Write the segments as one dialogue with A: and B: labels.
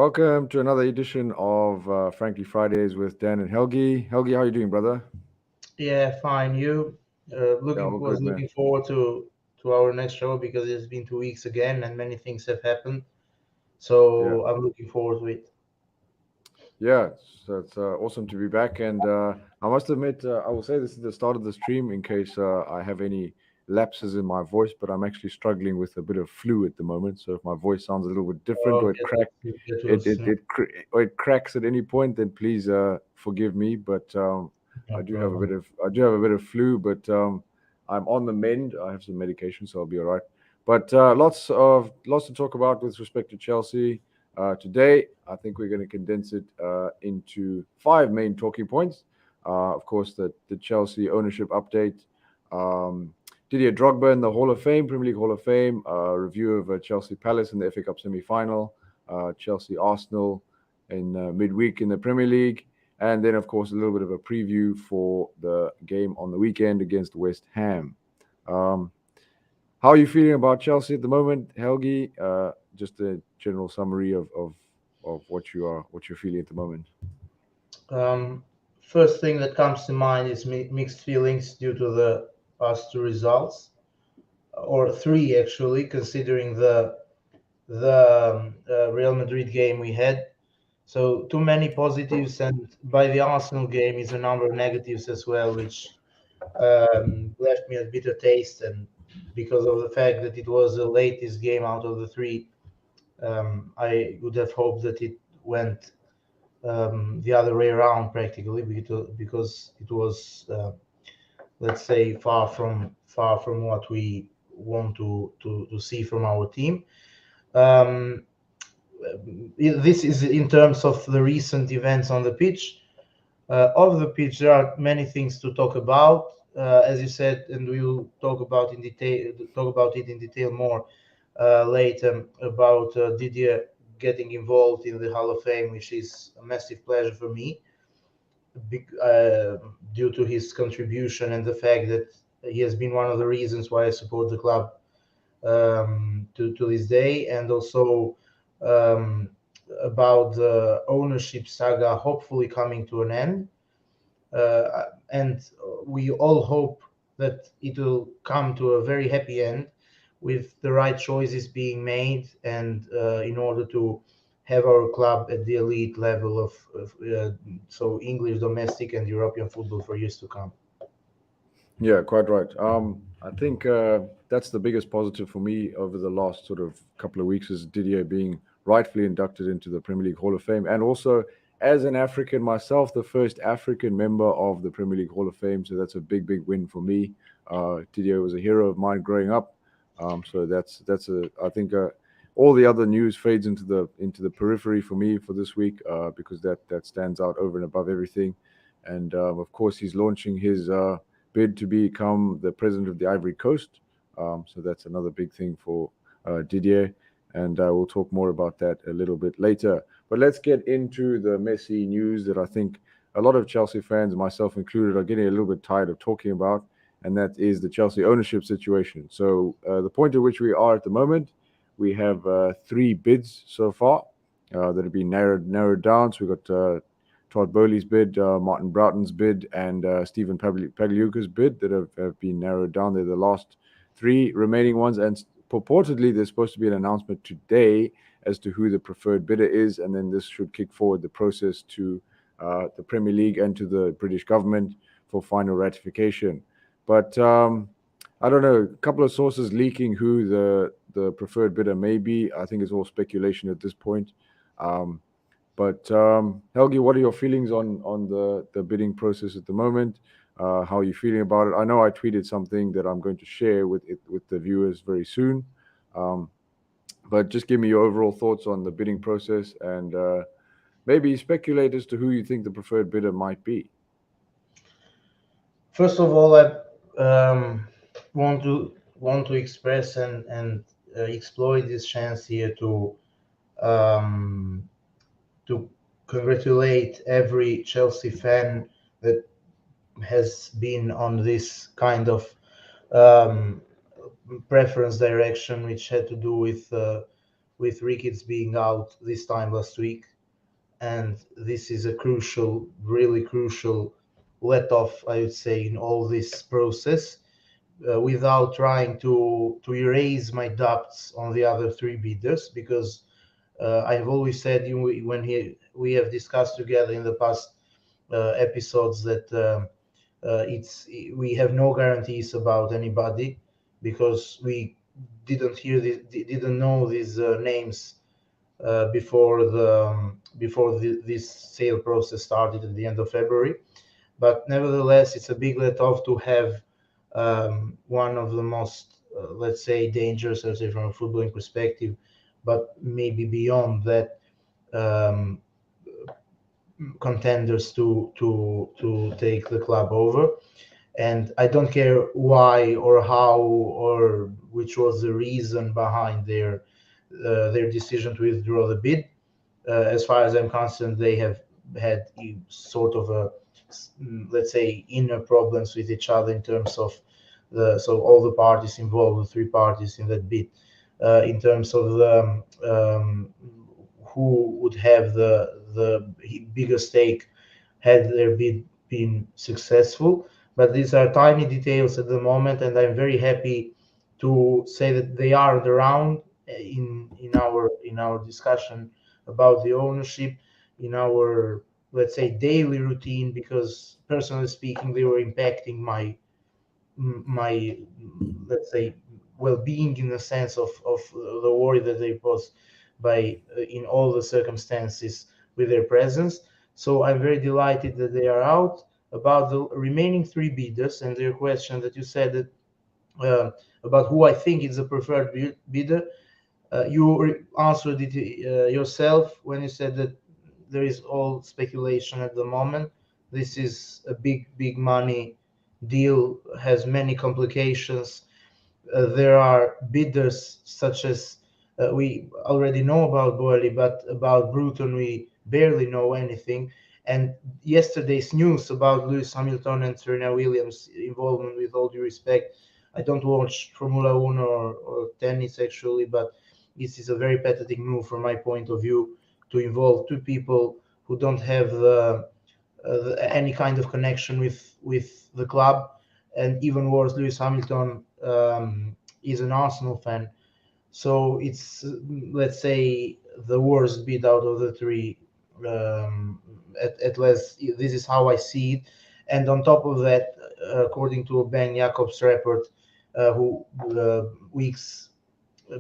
A: Welcome to another edition of Frankly Fridays with Dan and Helgi. Helgi, how are you doing, brother?
B: Yeah, fine. You
A: Yeah,
B: looking
A: all
B: was
A: good, man.
B: looking forward to our next show because it's been 2 weeks again and many things have happened.
A: Yeah,
B: So I'm looking forward to it.
A: yeah. So it's awesome to be back, and I must admit, I will say this is the start of the stream in case I have any lapses in my voice, but I'm actually struggling with a bit of flu at the moment. So if my voice sounds a little bit different or
B: Oh,
A: it crack,
B: get well soon.
A: or it cracks at any point, then please forgive me. But
B: No problem.
A: I do have a bit of flu, but I'm on the mend. I have some medication, so I'll be all right. But lots to talk about with respect to Chelsea today. I think we're going to condense it into five main talking points. Of course, the Chelsea ownership update. Um, Didier Drogba in the Hall of Fame, Premier League Hall of Fame. Review of Chelsea Palace in the FA Cup semi-final. Chelsea Arsenal in midweek in the Premier League. And then, of course, a little bit of a preview for the game on the weekend against West Ham. Um, how are you feeling about Chelsea at the moment, Helgi? Just a general summary of what you're feeling at the moment.
B: Um, First thing that comes to mind is mixed feelings due to the past two results, or three actually, considering the Real Madrid game we had. So too many positives, and by the Arsenal game is a number of negatives as well, which left me a bitter taste. And because of the fact that it was the latest game out of the three, I would have hoped that it went the other way around practically, because it was, let's say, far from what we want to see from our team. Um, this is in terms of the recent events on the pitch. Of the pitch, there are many things to talk about, as you said, and we will talk about it in detail more later about Didier getting involved in the Hall of Fame, which is a massive pleasure for me, big, due to his contribution and the fact that he has been one of the reasons why I support the club to this day, and also um, about the ownership saga hopefully coming to an end. And we all hope that it will come to a very happy end with the right choices being made, and in order to have our club at the elite level of so English domestic and European football for years to come.
A: Yeah, quite right. I think that's the biggest positive for me over the last sort of couple of weeks is Didier being rightfully inducted into the Premier League Hall of Fame, and also as an African myself, the first African member of the Premier League Hall of Fame. So that's a big win for me. Didier was a hero of mine growing up. So that's a I think all the other news fades into the periphery for me for this week because that stands out over and above everything. And of course, he's launching his bid to become the president of the Ivory Coast. So that's another big thing for Didier, and we'll talk more about that a little bit later. But let's get into the messy news that I think a lot of Chelsea fans, myself included, are getting a little bit tired of talking about, and that is the Chelsea ownership situation. So the point at which we are at the moment, we have three bids so far that have been narrowed down. So we've got Todd Bowley's bid, Martin Broughton's bid, and Stephen Pagliuca's bid that have been narrowed down. They're the last three remaining ones, and purportedly there's supposed to be an announcement today as to who the preferred bidder is, and then this should kick forward the process to the Premier League and to the British government for final ratification. But I don't know, a couple of sources leaking who the preferred bidder may be. I think it's all speculation at this point. Um, but Helgi, what are your feelings on the bidding process at the moment? How are you feeling about it? I know I tweeted something that I'm going to share with the viewers very soon. Um, but just give me your overall thoughts on the bidding process and maybe speculate as to who you think the preferred bidder might be.
B: First of all, I want to express and exploit this chance here um, to congratulate every Chelsea fan that has been on this kind of um, preference direction, which had to do with with Ricketts being out this time last week. And this is a crucial, really crucial let off, I would say, in all this process, without trying to erase my doubts on the other three bidders, because I have always said when we have discussed together in the past episodes that we have no guarantees about anybody, because we didn't know these names before this sale process started at the end of February. But nevertheless, it's a big let off to have one of the most, let's say, dangerous, let's say, from a footballing perspective, but maybe beyond that, um, contenders to take the club over. And I don't care why or how or which was the reason behind their decision to withdraw the bid. As far as I'm concerned, they have had sort of a, let's say, inner problems with each other in terms of so all the parties involved, the three parties in that bid, in terms of who would have the bigger stake had their bid been successful. But these are tiny details at the moment, and I'm very happy to say that they are around in our discussion about the ownership, in our, let's say, daily routine, because personally speaking, they were impacting my let's say well-being, in the sense of the worry that they pose by in all the circumstances with their presence. So I'm very delighted that they are out. About the remaining three bidders and their question that you said that about who I think is the preferred bidder, you answered it yourself when you said that there is all speculation at the moment. This is a big money deal, has many complications. There are bidders such as we already know about Boehly, but about Bruton we barely know anything. And yesterday's news about Lewis Hamilton and Serena Williams' involvement, with all due respect, I don't watch Formula One or tennis actually, but this is a very pathetic move from my point of view, to involve two people who don't have any kind of connection with the club. And even worse, Lewis Hamilton is an Arsenal fan, so it's, let's say, the worst bid out of the three. At least this is how I see it. And on top of that, according to Ben Jacobs' report, who weeks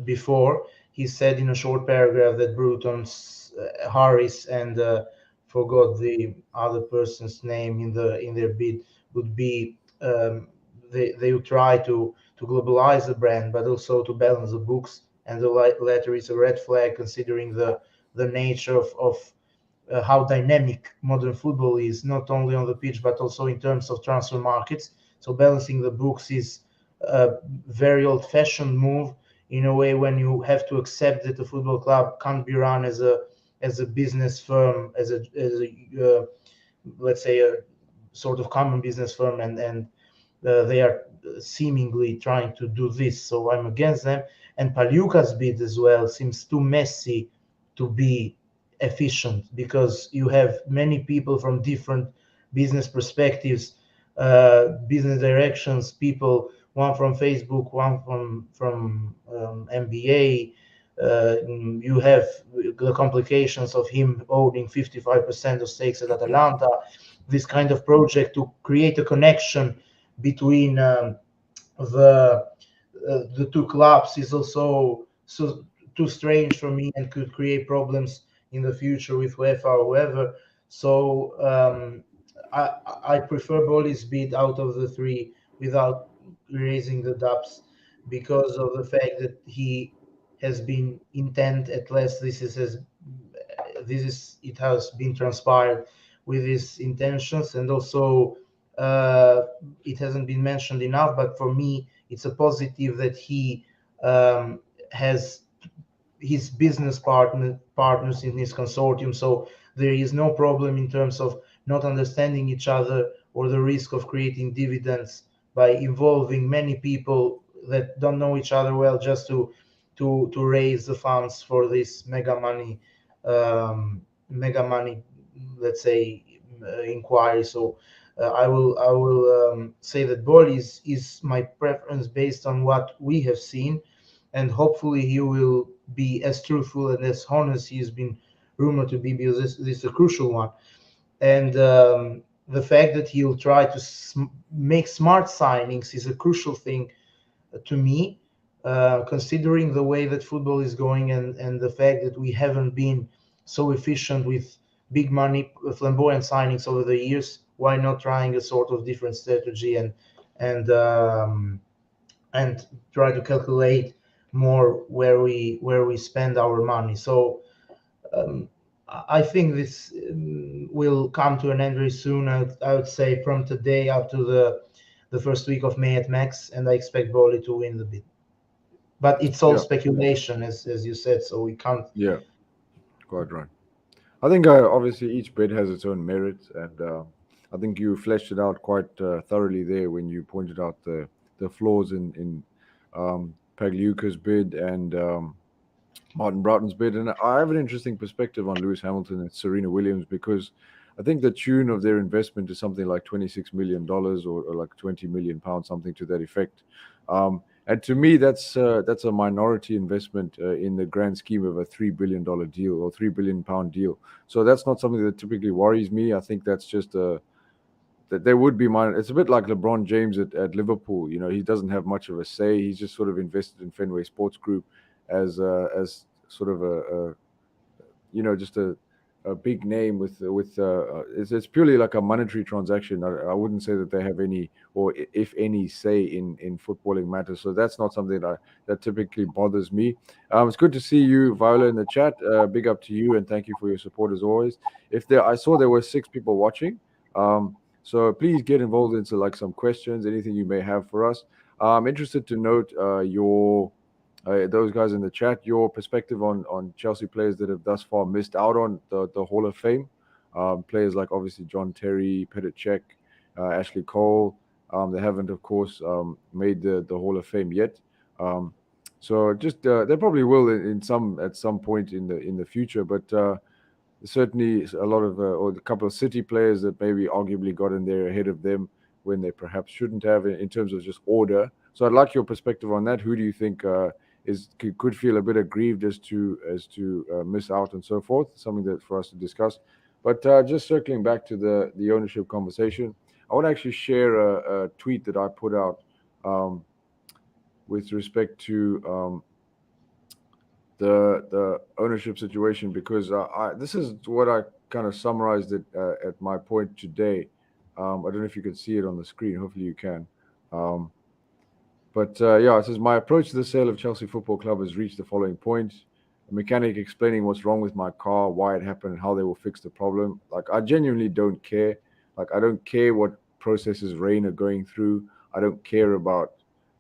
B: before, he said in a short paragraph that Bruton's Harris and forgot the other person's name in their bid would be they would try to globalize the brand, but also to balance the books. And the latter is a red flag, considering the nature of how dynamic modern football is, not only on the pitch but also in terms of transfer markets. So balancing the books is a very old-fashioned move, in a way, when you have to accept that the football club can't be run as a business firm, as a let's say a sort of common business firm, and they are seemingly trying to do this. So I'm against them. And Pagliuca's bid as well seems too messy to be efficient, because you have many people from different business perspectives, business directions, people, one from Facebook, one from MBA. You have the complications of him owning 55% of stakes at Atalanta. This kind of project to create a connection between the two clubs is also so too strange for me, and could create problems in the future with UEFA or whoever. So I prefer Boli's bid out of the three, without raising the doubts, because of the fact that he has been intent, at least it has been transpired with his intentions. And also it hasn't been mentioned enough, but for me it's a positive that he has his business partners in his consortium, so there is no problem in terms of not understanding each other, or the risk of creating dividends by involving many people that don't know each other well, just to to raise the funds for this mega money, let's say, inquiry. So I will say that Ball is my preference based on what we have seen, and hopefully he will be as truthful and as honest he has been rumored to be, because this is a crucial one. And the fact that he'll try to make smart signings is a crucial thing to me, considering the way that football is going, and the fact that we haven't been so efficient with big money flamboyant signings over the years. Why not trying a sort of different strategy, and um, and try to calculate more where we spend our money? So um, I think this will come to an end very soon. I would say from today up to the first week of May at max, and I expect Bowley to win the bid. But it's all
A: Yeah,
B: speculation, as you said, so we can't.
A: yeah, quite right. I think obviously each bid has its own merits, and I think you fleshed it out quite thoroughly there when you pointed out the flaws in Pagliuca's bid and Martin Broughton's bid. And I have an interesting perspective on Lewis Hamilton and Serena Williams, because I think the tune of their investment is something like $26 million, or like £20 million, something to that effect. And to me, that's a minority investment in the grand scheme of a $3 billion deal or £3 billion deal. So that's not something that typically worries me. I think that's just that there would be minor. It's a bit like LeBron James at Liverpool. You know, he doesn't have much of a say. He's just sort of invested in Fenway Sports Group as sort of just a big name with it's purely like a monetary transaction. I wouldn't say that they have any, or if any, say in footballing matters. So that's not something that typically bothers me. It's good to see you, Viola, in the chat. Big up to you, and thank you for your support as always. I saw there were 6 people watching. So please get involved into like some questions, anything you may have for us. I'm interested to note your those guys in the chat, your perspective on Chelsea players that have thus far missed out on the Hall of Fame. Players like obviously John Terry, Petr Cech, Ashley Cole. They haven't, of course, made the Hall of Fame yet. So just they probably will at some point in the future, but certainly a lot of or a couple of City players that maybe arguably got in there ahead of them when they perhaps shouldn't have in terms of just order. So I'd like your perspective on that. Who do you think could feel a bit aggrieved as to miss out and so forth? Something that for us to discuss. But just circling back to the ownership conversation, I want to actually share a tweet that I put out with respect to the ownership situation, because this is what I kind of summarized it at my point today. I don't know if you can see it on the screen. Hopefully you can. But yeah, it says, my approach to the sale of Chelsea Football Club has reached the following point. A mechanic explaining what's wrong with my car, why it happened, and how they will fix the problem. Like, I genuinely don't care. Like, I don't care what processes Rain are going through. I don't care about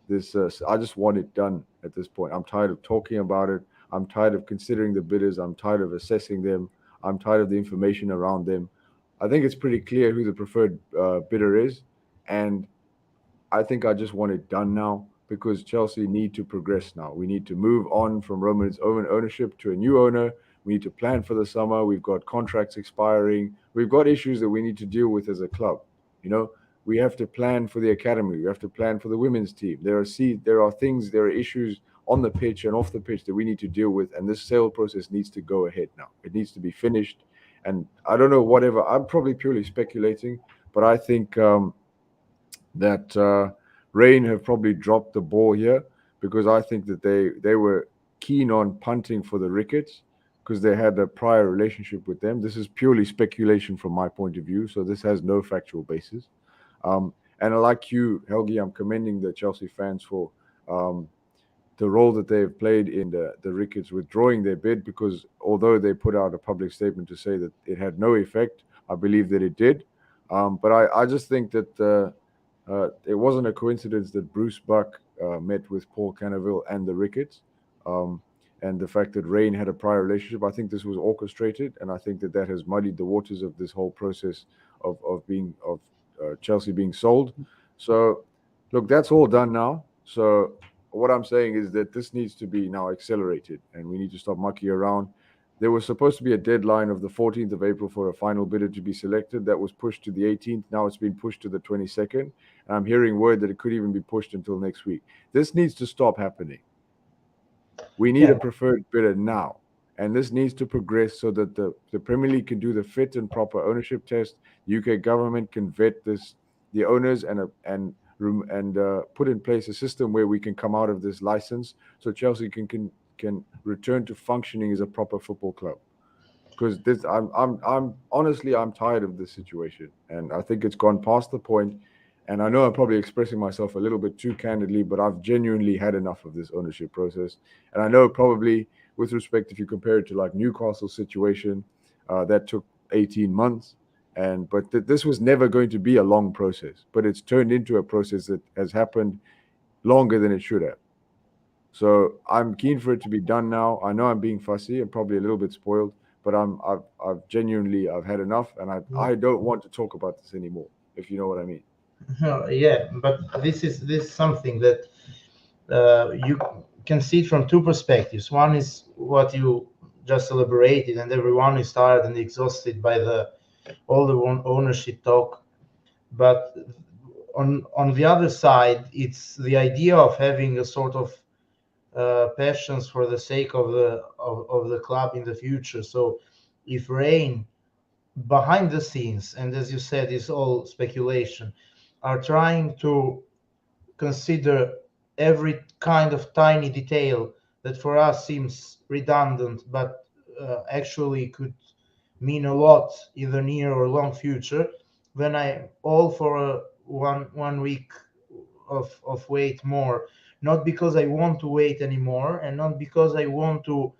A: this. I just want it done at this point. I'm tired of talking about it. I'm tired of considering the bidders. I'm tired of assessing them. I'm tired of the information around them. I think it's pretty clear who the preferred bidder is. And I think I just want it done now, because Chelsea need to progress now. We need to move on from Roman's own ownership to a new owner. We need to plan for the summer. We've got contracts expiring. We've got issues that we need to deal with as a club. You know, we have to plan for the academy. We have to plan for the women's team. There are issues on the pitch and off the pitch that we need to deal with, and this sale process needs to go ahead now. It needs to be finished. And I don't know, whatever. I'm probably purely speculating, but I think that Rain have probably dropped the ball here, because I think that they were keen on punting for the Rickets because they had a prior relationship with them. This is purely speculation from my point of view, so this has no factual basis. And like you, Helgi, I'm commending the Chelsea fans for the role that they've played in the Rickets withdrawing their bid, because although they put out a public statement to say that it had no effect, I believe that it did. But I just think that it wasn't a coincidence that Bruce Buck met with Paul Cannaville and the Rickets, and the fact that Rain had a prior relationship. I think this was orchestrated, and I think that has muddied the waters of this whole process of Chelsea being sold. So, look, that's all done now. So what I'm saying is that this needs to be now accelerated, and we need to stop mucking around. There was supposed to be a deadline of the 14th of April for a final bidder to be selected. That was pushed to the 18th. Now it's been pushed to the 22nd. And I'm hearing word that it could even be pushed until next week. This needs to stop happening. We need a preferred bidder now. And this needs to progress so that the Premier League can do the fit and proper ownership test. The UK government can vet the owners, and put in place a system where we can come out of this license, so Chelsea can return to functioning as a proper football club. Because I'm honestly, I'm tired of this situation, and I think it's gone past the point. And I know I'm probably expressing myself a little bit too candidly, but I've genuinely had enough of this ownership process. And I know probably, with respect, if you compare it to like Newcastle's situation, that took 18 months. But this was never going to be a long process, but it's turned into a process that has happened longer than it should have. So I'm keen for it to be done now. I know I'm being fussy and probably a little bit spoiled, but I've genuinely had enough, and I don't want to talk about this anymore, if you know what I mean.
B: Yeah, but this is something that you can see it from two perspectives. One is what you just elaborated, and everyone is tired and exhausted by all the ownership talk. But on the other side, it's the idea of having a sort of passions for the sake of the club in the future. So if Rain, behind the scenes, and as you said, it's all speculation, are trying to consider every kind of tiny detail that for us seems redundant, but actually could mean a lot in the near or long future, then I'm all for a one week of wait more. Not because I want to wait anymore, and not because I want to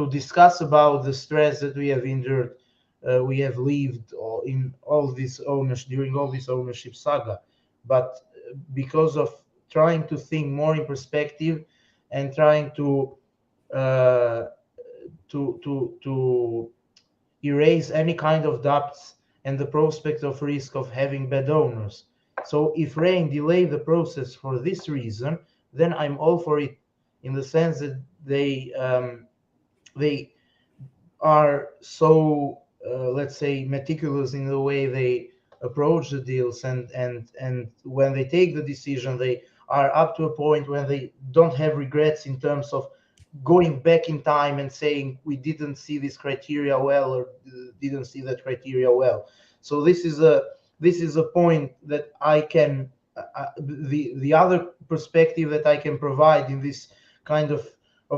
B: discuss about the stress that we have endured, we have lived in all this ownership during all this ownership saga, but because of trying to think more in perspective and trying uh, to erase any kind of doubts and the prospect of risk of having bad owners. So if Rain delay the process for this reason, then I'm all for it, in the sense that they are so let's say meticulous in the way they approach the deals, and when they take the decision, they are up to a point when they don't have regrets in terms of going back in time and saying we didn't see this criteria well, or didn't see that criteria well. So this is a point that I can the other perspective that I can provide in this kind of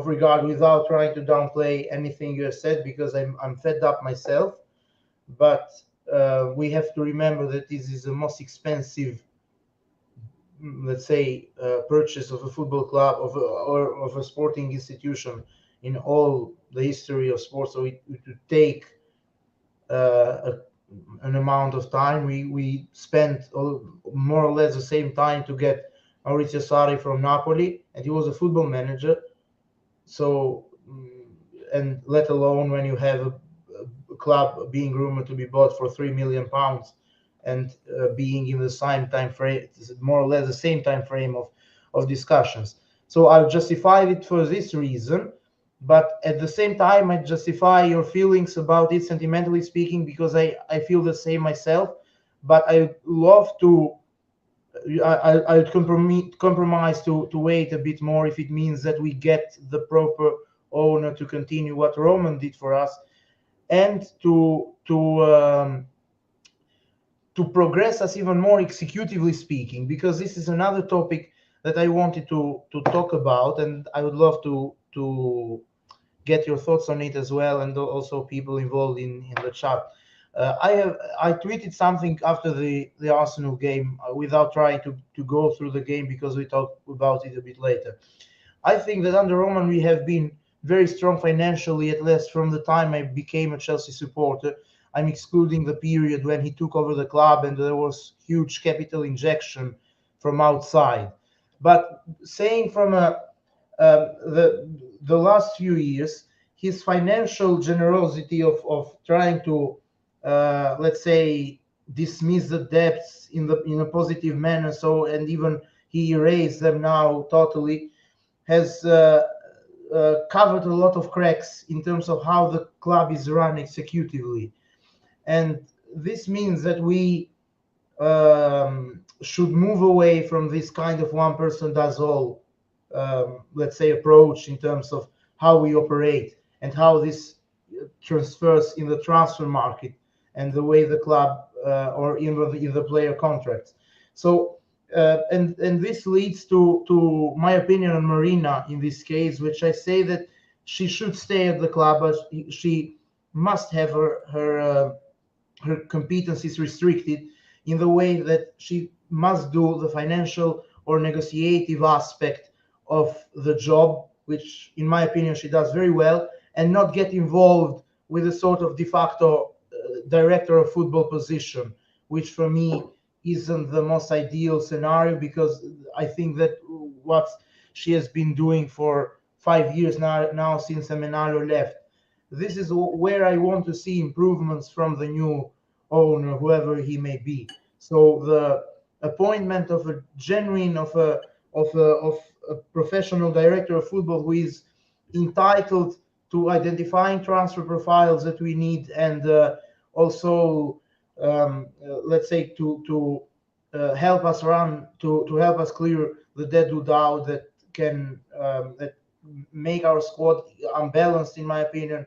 B: regard, without trying to downplay anything you have said, because I'm fed up myself. But we have to remember that this is the most expensive, let's say, purchase of a football club or of a sporting institution in all the history of sports. So it would take an amount of time. We spent more or less the same time to get Maurizio Sarri from Napoli, and he was a football manager. So, and let alone when you have a club being rumored to be bought for £3 million, and being in the same time frame, more or less the same time frame of discussions. So I'll justify it for this reason, but at the same time I justify your feelings about it sentimentally speaking, because I feel the same myself. But I love to I compromise to wait a bit more if it means that we get the proper owner to continue what Roman did for us, and to progress us even more executively speaking, because this is another topic that I wanted to talk about, and I would love to get your thoughts on it as well, and also people involved in the chat. I tweeted something after the Arsenal game, without trying to go through the game, because we talk about it a bit later. I think that under Roman we have been very strong financially, at least from the time I became a Chelsea supporter. I'm excluding the period when he took over the club and there was huge capital injection from outside. But saying from the last few years, his financial generosity of trying to let's say dismiss the debts in a positive manner, so, and even he erased them now totally, has covered a lot of cracks in terms of how the club is run executively. And this means that we should move away from this kind of one person does all, let's say, approach in terms of how we operate and how this transfers in the transfer market and the way the club or in the player contracts. So and this leads to my opinion on Marina in this case, which I say that she should stay at the club, but she must have her competencies restricted in the way that she must do the financial or negotiative aspect of the job, which in my opinion she does very well, and not get involved with a sort of de facto director of football position, which for me isn't the most ideal scenario, because I think that what she has been doing for 5 years now since Semenalo left, this is where I want to see improvements from the new owner, whoever he may be. So the appointment of a genuine of a professional director of football who is entitled to identifying transfer profiles that we need, and also let's say to help us run to help us clear the dead doubt that can that make our squad unbalanced, in my opinion,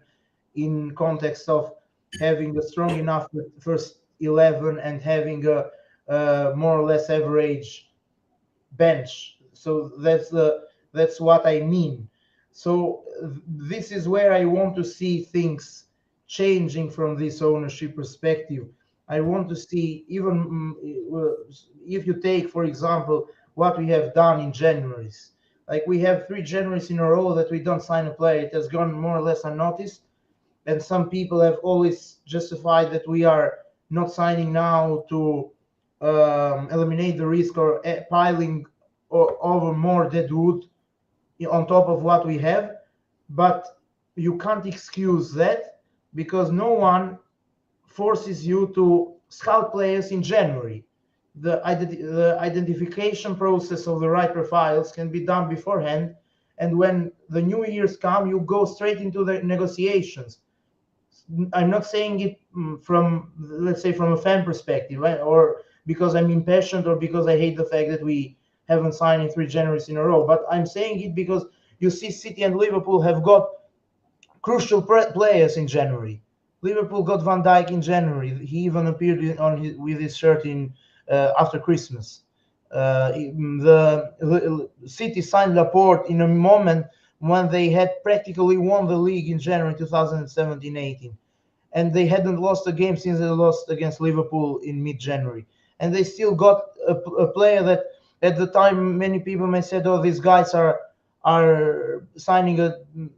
B: in context of having a strong enough first 11 and having a more or less average bench. So that's what I mean. So this is where I want to see things changing from this ownership perspective. I want to see, even if you take, for example, what we have done in Januaries. Like, we have 3 Januaries in a row that we don't sign a player. It has gone more or less unnoticed. And some people have always justified that we are not signing now to eliminate the risk or piling over more dead wood on top of what we have. But you can't excuse that, because no one forces you to scout players in January. The identification process of the right profiles can be done beforehand, and when the new years come, you go straight into the negotiations. I'm not saying it from, let's say, from a fan perspective, right? Or because I'm impatient, or because I hate the fact that we haven't signed in 3 Januaries in a row. But I'm saying it because you see City and Liverpool have got crucial players in January. Liverpool got Van Dijk in January. He even appeared with his shirt in after Christmas. The City signed Laporte in a moment when they had practically won the league in January 2017-18. And they hadn't lost a game since they lost against Liverpool in mid-January. And they still got a player that at the time many people may say, oh, these guys are signing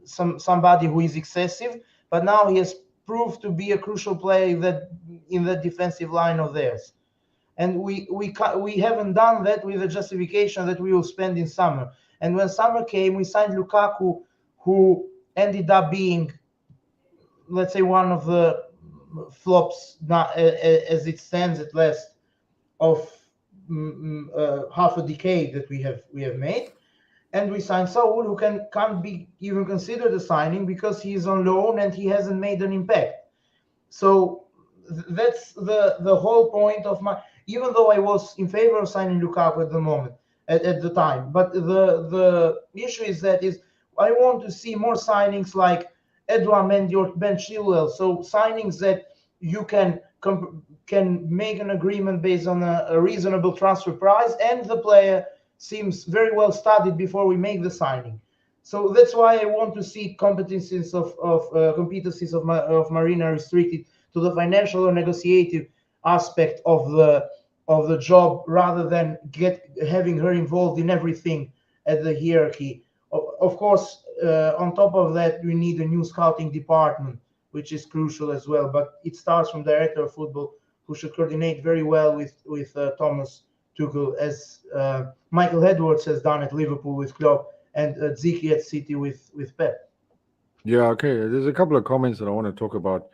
B: somebody who is excessive. But now he has proved to be a crucial player that in the defensive line of theirs. And we haven't done that with the justification that we will spend in summer. And when summer came, we signed Lukaku, who ended up being, let's say, one of the flops, not as it stands at last, of half a decade that we have made. And we signed Saul, who can't be even considered a signing because he is on loan and he hasn't made an impact. So that's the whole point of my. Even though I was in favor of signing Lukaku at the moment, at the time, but the issue is I want to see more signings like Edouard Mendy or Ben Chilwell. So signings that you can make an agreement based on a reasonable transfer price, and the player seems very well studied before we make the signing. So that's why I want to see competencies of Marina restricted to the financial or negotiative aspect of the job, rather than having her involved in everything at the hierarchy. Of course, on top of that, we need a new scouting department, which is crucial as well. But it starts from director of football, who should coordinate very well with Thomas Tuchel, as Michael Edwards has done at Liverpool with Klopp, and Ziki at City with Pep.
A: Yeah, okay. There's a couple of comments that I want to talk about,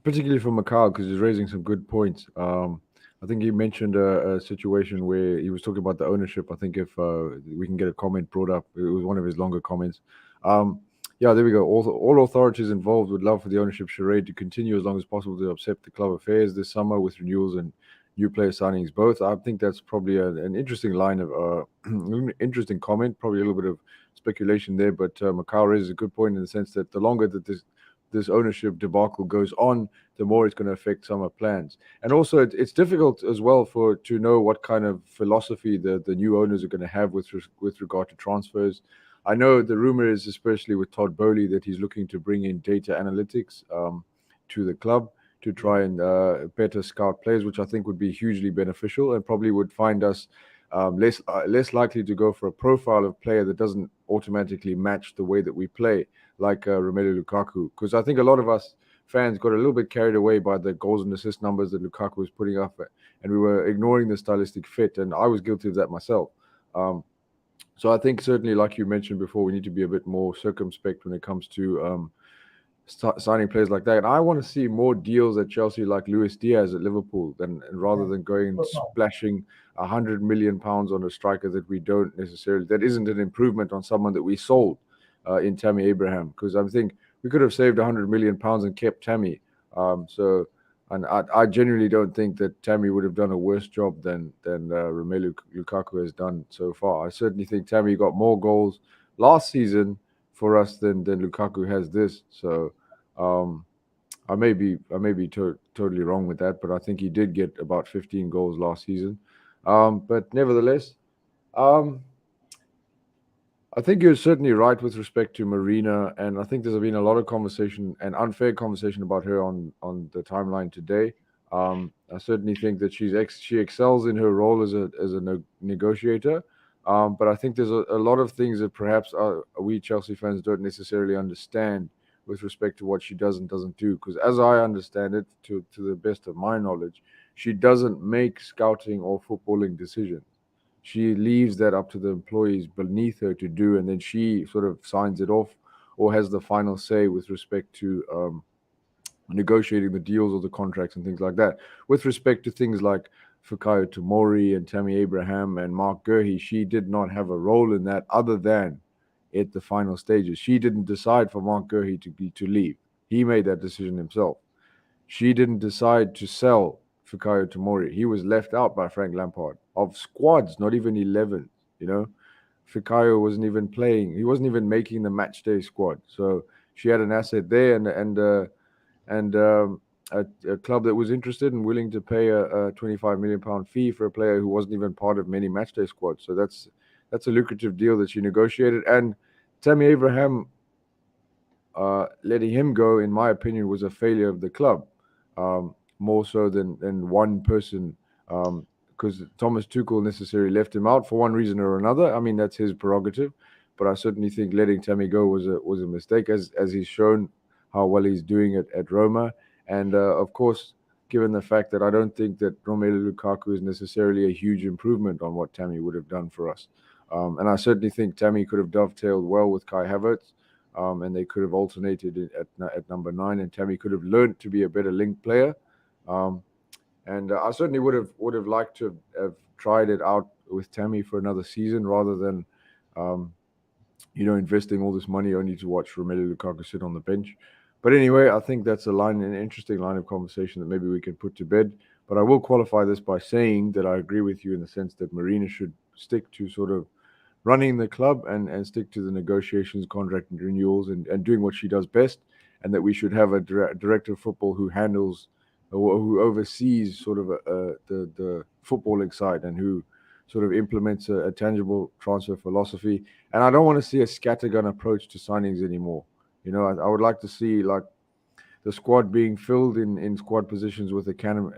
A: particularly from Macau, because he's raising some good points. I think he mentioned a situation where he was talking about the ownership. I think if we can get a comment brought up, it was one of his longer comments. Um, yeah, there we go. All authorities involved would love for the ownership charade to continue as long as possible to upset the club affairs this summer with renewals and new player signings. Both, I think that's probably an interesting line of interesting comment. Probably a little bit of speculation there, but Macau raises a good point in the sense that the longer that this ownership debacle goes on, the more it's going to affect summer plans. And also, it's difficult as well to know what kind of philosophy the new owners are going to have with regard to transfers. I know the rumor is, especially with Todd Bowley, that he's looking to bring in data analytics to the club to try and better scout players, which I think would be hugely beneficial and probably would find us less likely to go for a profile of player that doesn't automatically match the way that we play, like Romelu Lukaku. Because I think a lot of us fans got a little bit carried away by the goals and assist numbers that Lukaku was putting up, and we were ignoring the stylistic fit, and I was guilty of that myself. So I think certainly, like you mentioned before, we need to be a bit more circumspect when it comes to signing players like that. And I want to see more deals at Chelsea, like Luis Diaz at Liverpool, rather than going and splashing £100 million on a striker that we don't necessarily, that isn't an improvement on someone that we sold in Tammy Abraham. Because I think we could have saved £100 million and kept Tammy. And I genuinely don't think that Tammy would have done a worse job than Romelu Lukaku has done so far. I certainly think Tammy got more goals last season for us than Lukaku has this. So I may be totally wrong with that, but I think he did get about 15 goals last season. But nevertheless, I think you're certainly right with respect to Marina, and I think there's been a lot of conversation and unfair conversation about her on the timeline today. I certainly think that she excels in her role as a negotiator, but I think there's a lot of things that perhaps we Chelsea fans don't necessarily understand with respect to what she does and doesn't do. Because as I understand it, to the best of my knowledge, she doesn't make scouting or footballing decisions. She leaves that up to the employees beneath her to do, and then she sort of signs it off or has the final say with respect to negotiating the deals or the contracts and things like that. With respect to things like Fikayo Tomori and Tammy Abraham and Mark Gurhey, she did not have a role in that other than at the final stages. She didn't decide for Mark Gurhey to leave. He made that decision himself. She didn't decide to sell Fikayo Tomori. He was left out by Frank Lampard of squads, not even 11. You know, Fikayo wasn't even playing. He wasn't even making the match day squad. So she had an asset there, and a club that was interested and willing to pay a £25 million fee for a player who wasn't even part of many match day squads. So that's a lucrative deal that she negotiated. And Tammy Abraham, letting him go, in my opinion, was a failure of the club. More so than one person, because Thomas Tuchel necessarily left him out for one reason or another. I mean, that's his prerogative, but I certainly think letting Tammy go was a mistake, as he's shown how well he's doing at Roma. And of course, given the fact that I don't think that Romelu Lukaku is necessarily a huge improvement on what Tammy would have done for us. And I certainly think Tammy could have dovetailed well with Kai Havertz. And they could have alternated at number 9, and Tammy could have learned to be a better link player. And I certainly would have liked to have tried it out with Tammy for another season rather than, investing all this money only to watch Romelu Lukaku sit on the bench. But anyway, I think that's an interesting line of conversation that maybe we can put to bed. But I will qualify this by saying that I agree with you in the sense that Marina should stick to sort of running the club and stick to the negotiations, contract and renewals, and doing what she does best, and that we should have a director of football who handles or who oversees sort of the footballing side and who sort of implements a tangible transfer philosophy. And I don't want to see a scattergun approach to signings anymore. I would like to see like the squad being filled in squad positions with academy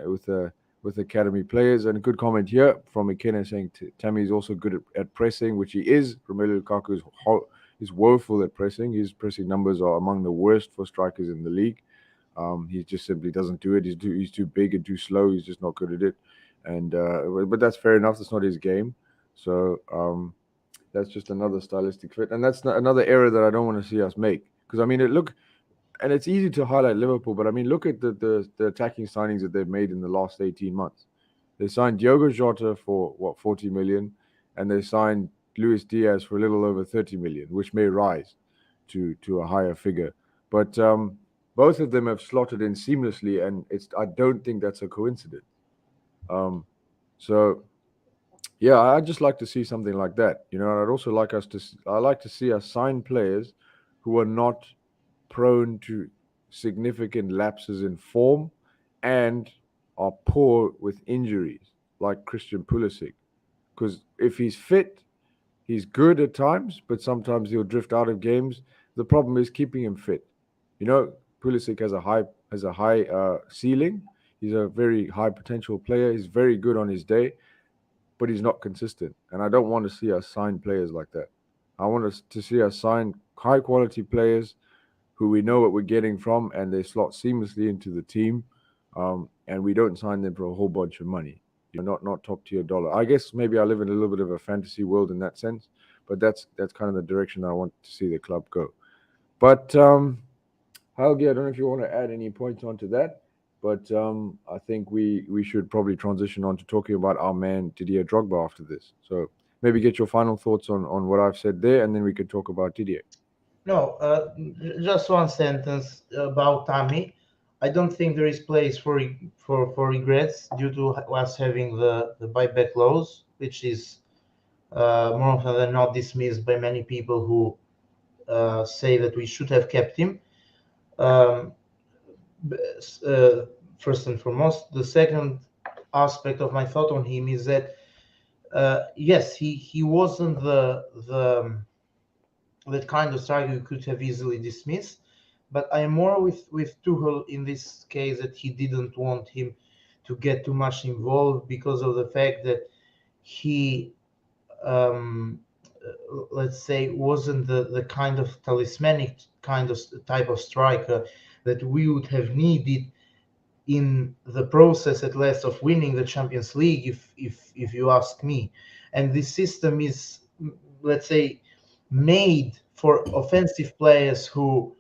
A: players. And a good comment here from McKenna saying Tammy is also good at pressing, which he is. Romelu Lukaku is woeful at pressing. His pressing numbers are among the worst for strikers in the league. He just simply doesn't do it. He's too big and too slow. He's just not good at it. And but that's fair enough. That's not his game. So that's just another stylistic fit, and that's another error that I don't want to see us make. Because I mean, and it's easy to highlight Liverpool, but I mean, look at the attacking signings that they've made in the last 18 months. They signed Diogo Jota for what, 40 million, and they signed Luis Diaz for a little over 30 million, which may rise to a higher figure. But both of them have slotted in seamlessly, and I don't think that's a coincidence. So yeah, I'd just like to see something like that. I'd also like I like to see us sign players who are not prone to significant lapses in form and are poor with injuries, like Christian Pulisic. Because if he's fit, he's good at times, but sometimes he'll drift out of games. The problem is keeping him fit. Pulisic has a high ceiling. He's a very high potential player. He's very good on his day, but he's not consistent. And I don't want to see us sign players like that. I want us to see us sign high quality players who we know what we're getting from, and they slot seamlessly into the team. And we don't sign them for a whole bunch of money. Not top tier dollar. I guess maybe I live in a little bit of a fantasy world in that sense, but that's kind of the direction I want to see the club go. But Helgi, I don't know if you want to add any points onto that, but I think we should probably transition on to talking about our man Didier Drogba after this. So maybe get your final thoughts on what I've said there, and then we can talk about Didier.
B: No, just one sentence about Tammy. I don't think there is place for regrets due to us having the buyback clause, which is more often than not dismissed by many people who say that we should have kept him. First and foremost, the second aspect of my thought on him is that yes, he wasn't that kind of striker you could have easily dismissed. But I am more with Tuchel in this case, that he didn't want him to get too much involved because of the fact that he, let's say, wasn't the kind of talismanic kind of type of striker that we would have needed in the process at last of winning the Champions League, if you ask me. And this system is, let's say, made for offensive players who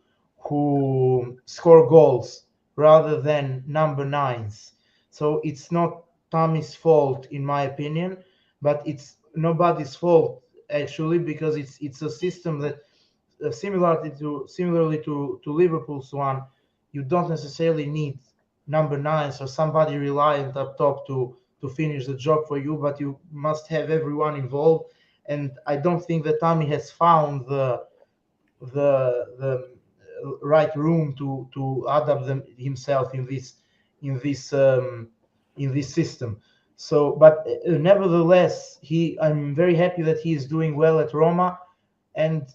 B: score goals rather than number nines. So it's not Tommy's fault, in my opinion, but it's nobody's fault actually, because it's a system that similarly to Liverpool's one, you don't necessarily need number nines or somebody reliant up top to finish the job for you, but you must have everyone involved. And I don't think that Tommy has found the right room to adapt himself in this system. So, but nevertheless, I'm very happy that he is doing well at Roma, and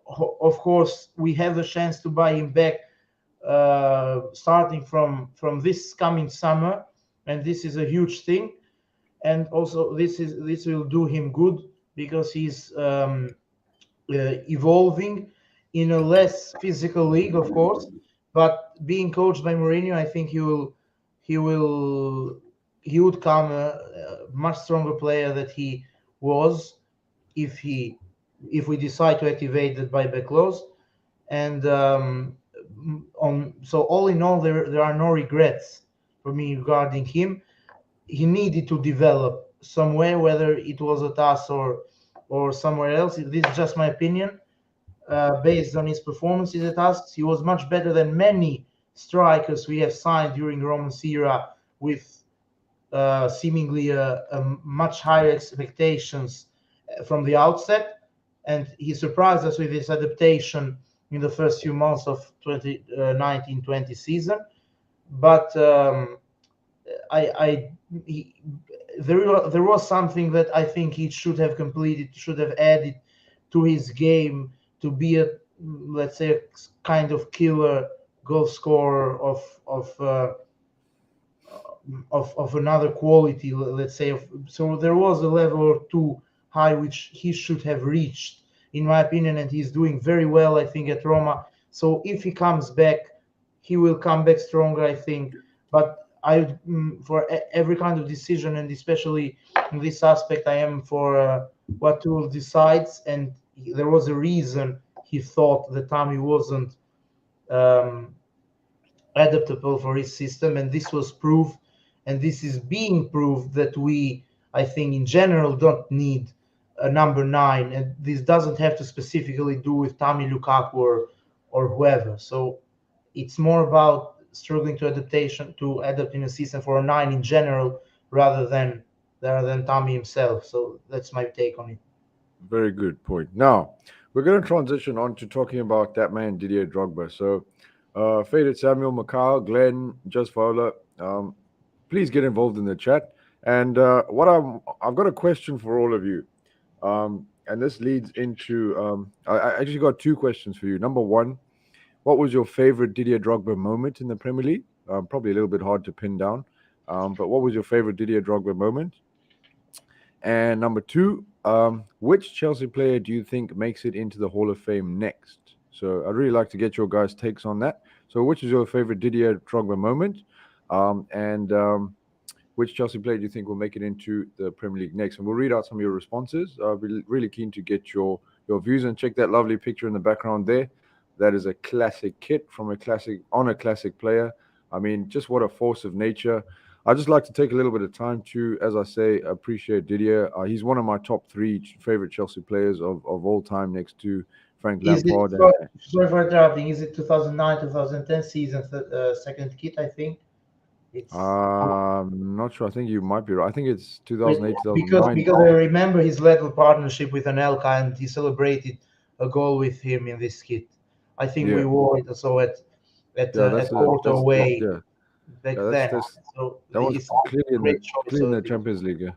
B: of course we have the chance to buy him back starting from this coming summer, and this is a huge thing. And also this will do him good because he's evolving in a less physical league, of course, but being coached by Mourinho, I think he would come a much stronger player that he was if we decide to activate the buyback clause. And so all in all, there are no regrets for me regarding him. He needed to develop somewhere, whether it was at us or somewhere else. This is just my opinion. Based on his performances at us, he was much better than many strikers we have signed during Roman's era, with seemingly a much higher expectations from the outset. And he surprised us with his adaptation in the first few months of 2019-20 season. But there was something that I think he should have completed, should have added to his game to be a, let's say, a kind of killer goal scorer of another quality, let's say. So there was a level or two high which he should have reached, in my opinion, and he's doing very well, I think, at Roma. So if he comes back, he will come back stronger, I think. But for every kind of decision, and especially in this aspect, I am for what Tuchel decides. And there was a reason he thought that Tammy wasn't adaptable for his system, and this was proof. and this is being proved that we, I think, in general, don't need a number 9, and this doesn't have to specifically do with Tammy Lukaku or whoever. So it's more about struggling to adapt in a season for a 9 in general rather than Tammy himself. So that's my take on it.
A: Very good point. Now, we're going to transition on to talking about that man, Didier Drogba. So, Faded Samuel, Macau, Glenn, Just Fowler, please get involved in the chat. And I've got a question for all of you. And this leads into, I actually got two questions for you. Number one, what was your favorite Didier Drogba moment in the Premier League? Probably a little bit hard to pin down. But what was your favorite Didier Drogba moment? And number two, which Chelsea player do you think makes it into the Hall of Fame next? So I'd really like to get your guys' takes on that. So which is your favorite Didier Drogba moment? And which Chelsea player do you think will make it into the Premier League next? And we'll read out some of your responses. I'll be really keen to get your views, and check that lovely picture in the background there. That is a classic kit from a classic player. I mean, just what a force of nature. I just like to take a little bit of time to, as I say, appreciate Didier. He's one of my top three favorite Chelsea players of all time, next to Frank
B: Is it,
A: Lampard.
B: sorry for interrupting, is it 2009-2010 season, second kit, I think? It's
A: I'm not sure. I think you might be right. I think it's 2008,
B: because
A: 2009.
B: I remember his little partnership with Anelka, and he celebrated a goal with him in this kit. I think we
A: Yeah,
B: wore it also at Porto away back then. So
A: that was
B: it's
A: clearly
B: a great choice.
A: clearly in the Champions League. Yeah,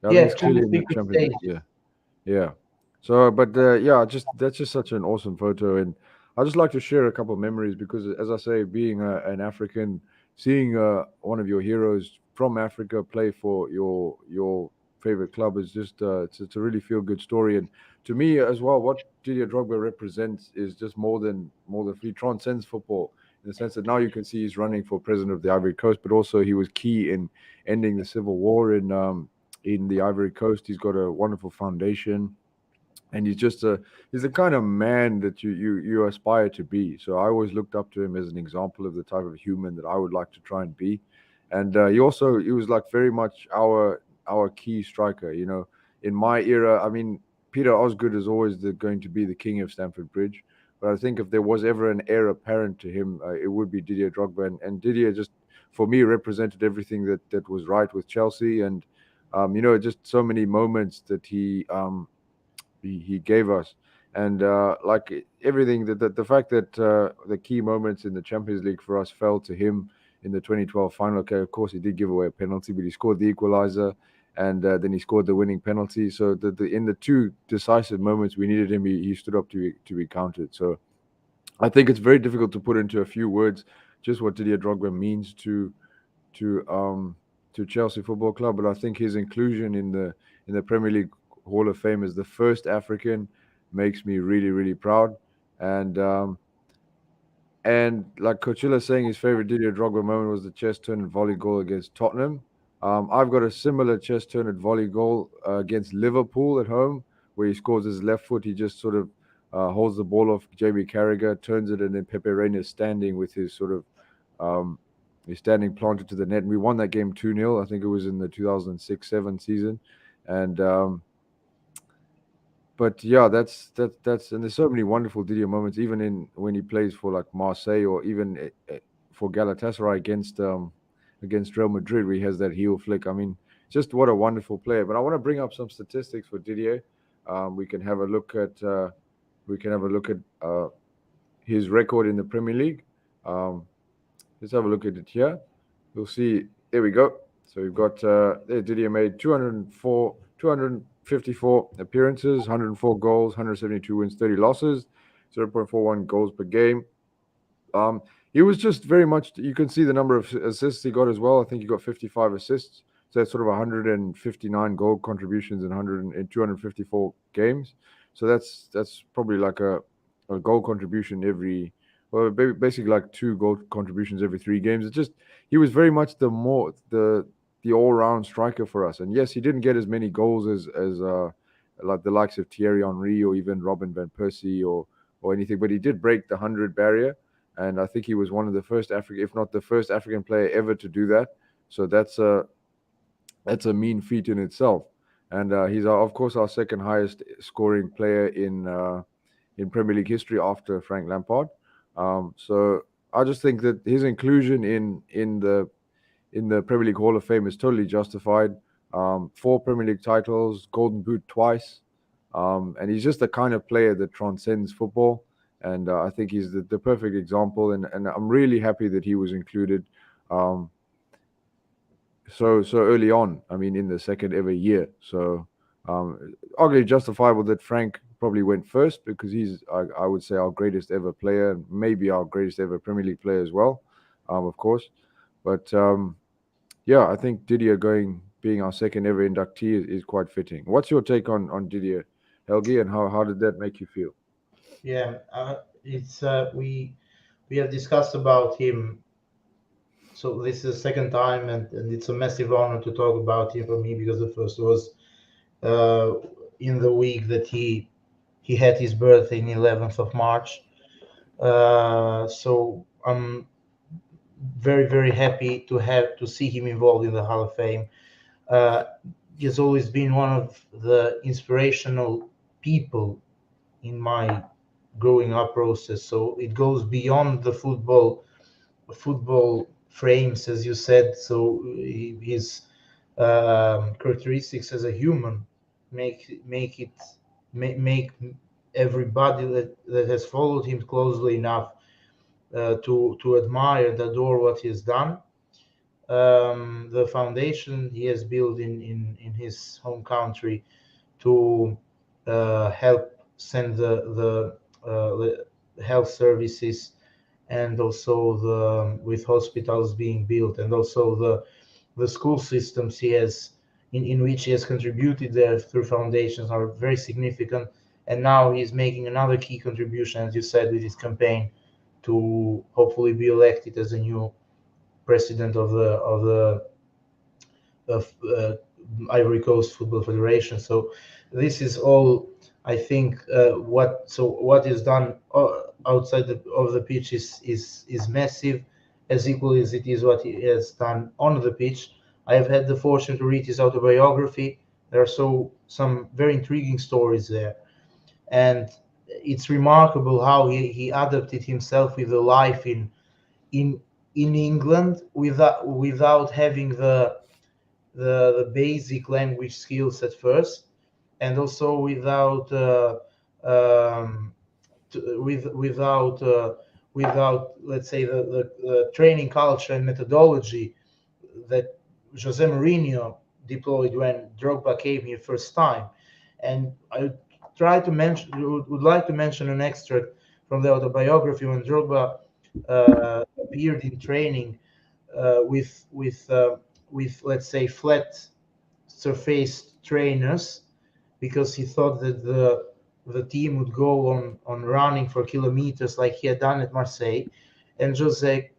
A: I
B: Yeah,
A: think it's clearly in the Champions League. Yeah. Yeah. So, but yeah, that's just such an awesome photo, and I just like to share a couple of memories because, as I say, being an African, seeing one of your heroes from Africa play for your favorite club is just it's a really feel good story, and to me as well, what Didier Drogba represents is just more than he transcends football in the sense that now you can see he's running for president of the Ivory Coast, but also he was key in ending the civil war in the Ivory Coast. He's got a wonderful foundation, and he's the kind of man that you aspire to be. So I always looked up to him as an example of the type of human that I would like to try and be. And he was like very much our key striker. You know, in my era, I mean, Peter Osgood is always going to be the king of Stamford Bridge. But I think if there was ever an heir apparent to him, it would be Didier Drogba. And Didier just, for me, represented everything that was right with Chelsea. And just so many moments that he gave us, and like everything, the fact that the key moments in the Champions League for us fell to him in the 2012 final. Okay, of course he did give away a penalty, but he scored the equalizer, and then he scored the winning penalty. So in the two decisive moments we needed him, he stood up to be counted. So I think it's very difficult to put into a few words just what Didier Drogba means to Chelsea Football Club, but I think his inclusion in the Premier League Hall of Fame as the first African makes me really, really proud. And like Coachella saying, his favorite Didier Drogba moment was the chest turn and volley goal against Tottenham. I've got a similar chest turn and volley goal against Liverpool at home, where he scores his left foot. He just sort of holds the ball off Jamie Carragher, turns it, and then Pepe Reina is standing with his sort of he's standing planted to the net. And we won that game 2-0. I think it was in the 2006-07 season. And but yeah, that's and there's so many wonderful Didier moments, even in when he plays for like Marseille or even for Galatasaray against Real Madrid, where he has that heel flick. I mean, just what a wonderful player. But I want to bring up some statistics for Didier. We can have a look at his record in the Premier League. Let's have a look at it here. You'll see. There we go. So we've got there. Didier made 254 appearances, 104 goals, 172 wins, 30 losses, 0.41 goals per game. He was just very much. You can see the number of assists he got as well. I think he got 55 assists. So that's sort of 159 goal contributions in 254 games. So that's probably like a goal contribution basically like 2 goal contributions every 3 games. It's just he was very much the all-round striker for us. And yes, he didn't get as many goals as like the likes of Thierry Henry or even Robin van Persie or anything, but he did break the 100 barrier. And I think he was one of the first African, if not the first African player ever to do that. So that's a mean feat in itself. And he's of course our second highest scoring player in Premier League history after Frank Lampard. So I just think that his inclusion in the Premier League Hall of Fame is totally justified. 4 Premier League titles, Golden Boot twice, and he's just the kind of player that transcends football. And I think he's the perfect example. And I'm really happy that he was included um, so early on. I mean, in the second ever year. So arguably justifiable that Frank probably went first because he's, I would say, our greatest ever player, and maybe our greatest ever Premier League player as well, of course. But yeah, I think Didier being our second ever inductee is quite fitting. What's your take on Didier, Helgi, and how did that make you feel?
B: Yeah, it's we have discussed about him. So this is the second time, and it's a massive honor to talk about him for me, because the first was uh, in the week that he had his birthday, in 11th of March. So I'm very happy to see him involved in the Hall of Fame. Uh, he's always been one of the inspirational people in my growing up process. So it goes beyond the football frames, as you said. So his characteristics as a human make everybody that has followed him closely enough to admire and adore what he's done. The foundation he has built in his home country to help send the health services, and also the with hospitals being built, and also the school systems he has in which he has contributed there through foundations are very significant. And now he's making another key contribution, as you said, with his campaign to hopefully be elected as a new president of Ivory Coast Football Federation. So this is all, I think, what is done outside of the pitch is massive, as equally as it is what he has done on the pitch. I have had the fortune to read his autobiography. There are some very intriguing stories there, and it's remarkable how he adapted himself with the life in in England without having the basic language skills at first, and also um, without, let's say, the training culture and methodology that Jose Mourinho deployed when Drogba came here first time. And I would like to mention an extract from the autobiography when Drogba appeared in training uh, with with uh, with, let's say, flat surface trainers, because he thought that the team would go on running for kilometers like he had done at Marseille, and Jose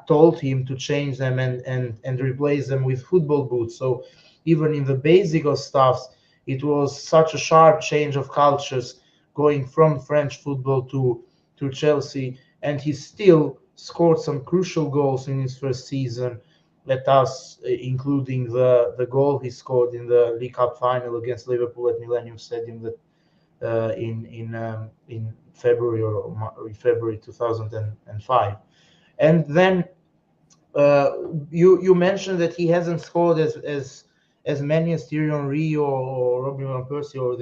B: told him to change them and replace them with football boots. So even in the basic of stuffs, it was such a sharp change of cultures, going from French football to Chelsea, and he still scored some crucial goals in his first season at us, including the goal he scored in the League Cup final against Liverpool at Millennium Stadium, that in February 2005. And then you mentioned that he hasn't scored as many as Thierry Henry or Robin van Persie or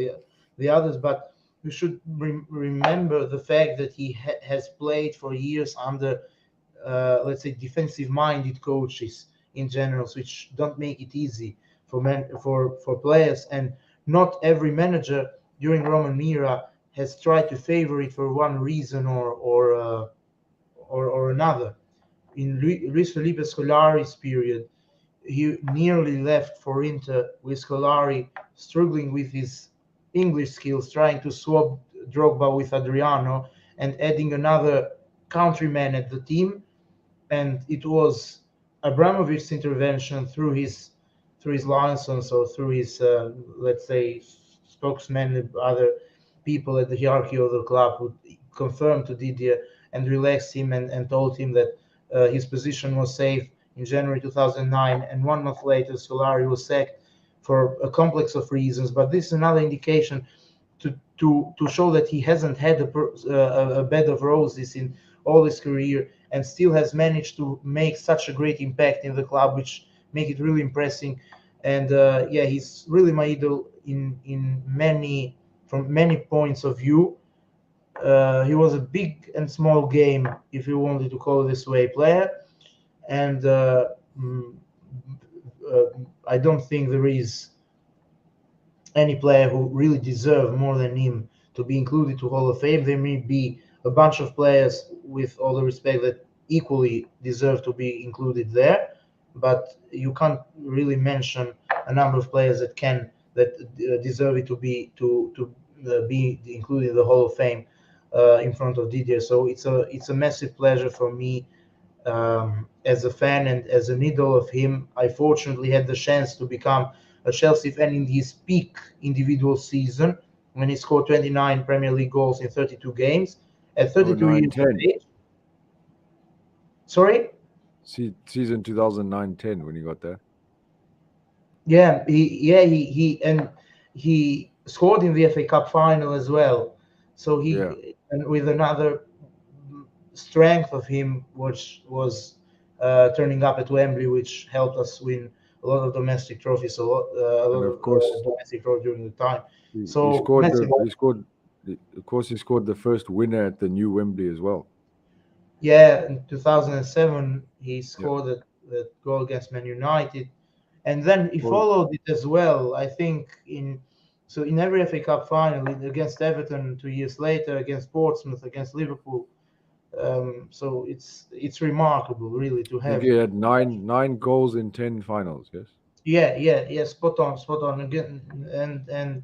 B: the others, but you should remember the fact that he has played for years under, let's say, defensive-minded coaches in general, which don't make it easy for players. And not every manager during Roman era has tried to favor it for one reason or another. In Luis Felipe Scolari's period, he nearly left for Inter with Scolari struggling with his English skills, trying to swap Drogba with Adriano and adding another countryman at the team. And it was Abramovich's intervention through his license, or through his, let's say, spokesman and other people at the hierarchy of the club, who confirmed to Didier and relaxed him, and told him that his position was safe in January 2009, and 1 month later, Solari was sacked for a complex of reasons. But this is another indication to show that he hasn't had a bed of roses in all his career, and still has managed to make such a great impact in the club, which make it really impressive. And yeah, he's really my idol in many from many points of view. He was a big and small game, if you wanted to call it this way, player, and mm, I don't think there is any player who really deserve more than him to be included to Hall of Fame. There may be a bunch of players, with all the respect, that equally deserve to be included there, but you can't really mention a number of players that deserve it to be included in the Hall of Fame in front of Didier. So it's a massive pleasure for me as a fan and as an idol of him. I fortunately had the chance to become a Chelsea fan in his peak individual season, when he scored 29 Premier League goals in 32 games at 32 years of
A: 09-10.
B: age. Sorry?
A: Season 2009-10 when you got there.
B: Yeah, he scored in the FA Cup final as well. So and with another strength of him, which was turning up at Wembley, which helped us win a lot of domestic trophies, a lot of
A: course,
B: domestic trophies during the time.
A: He
B: So
A: scored the first winner at the new Wembley as well.
B: Yeah, in 2007 he scored that goal against Man United, and then he followed it as well. I think in every FA Cup final, against Everton 2 years later, against Portsmouth, against Liverpool. So it's remarkable, really, to
A: I
B: have.
A: think he had nine goals in 10 finals. Yes.
B: Yeah, spot on again, and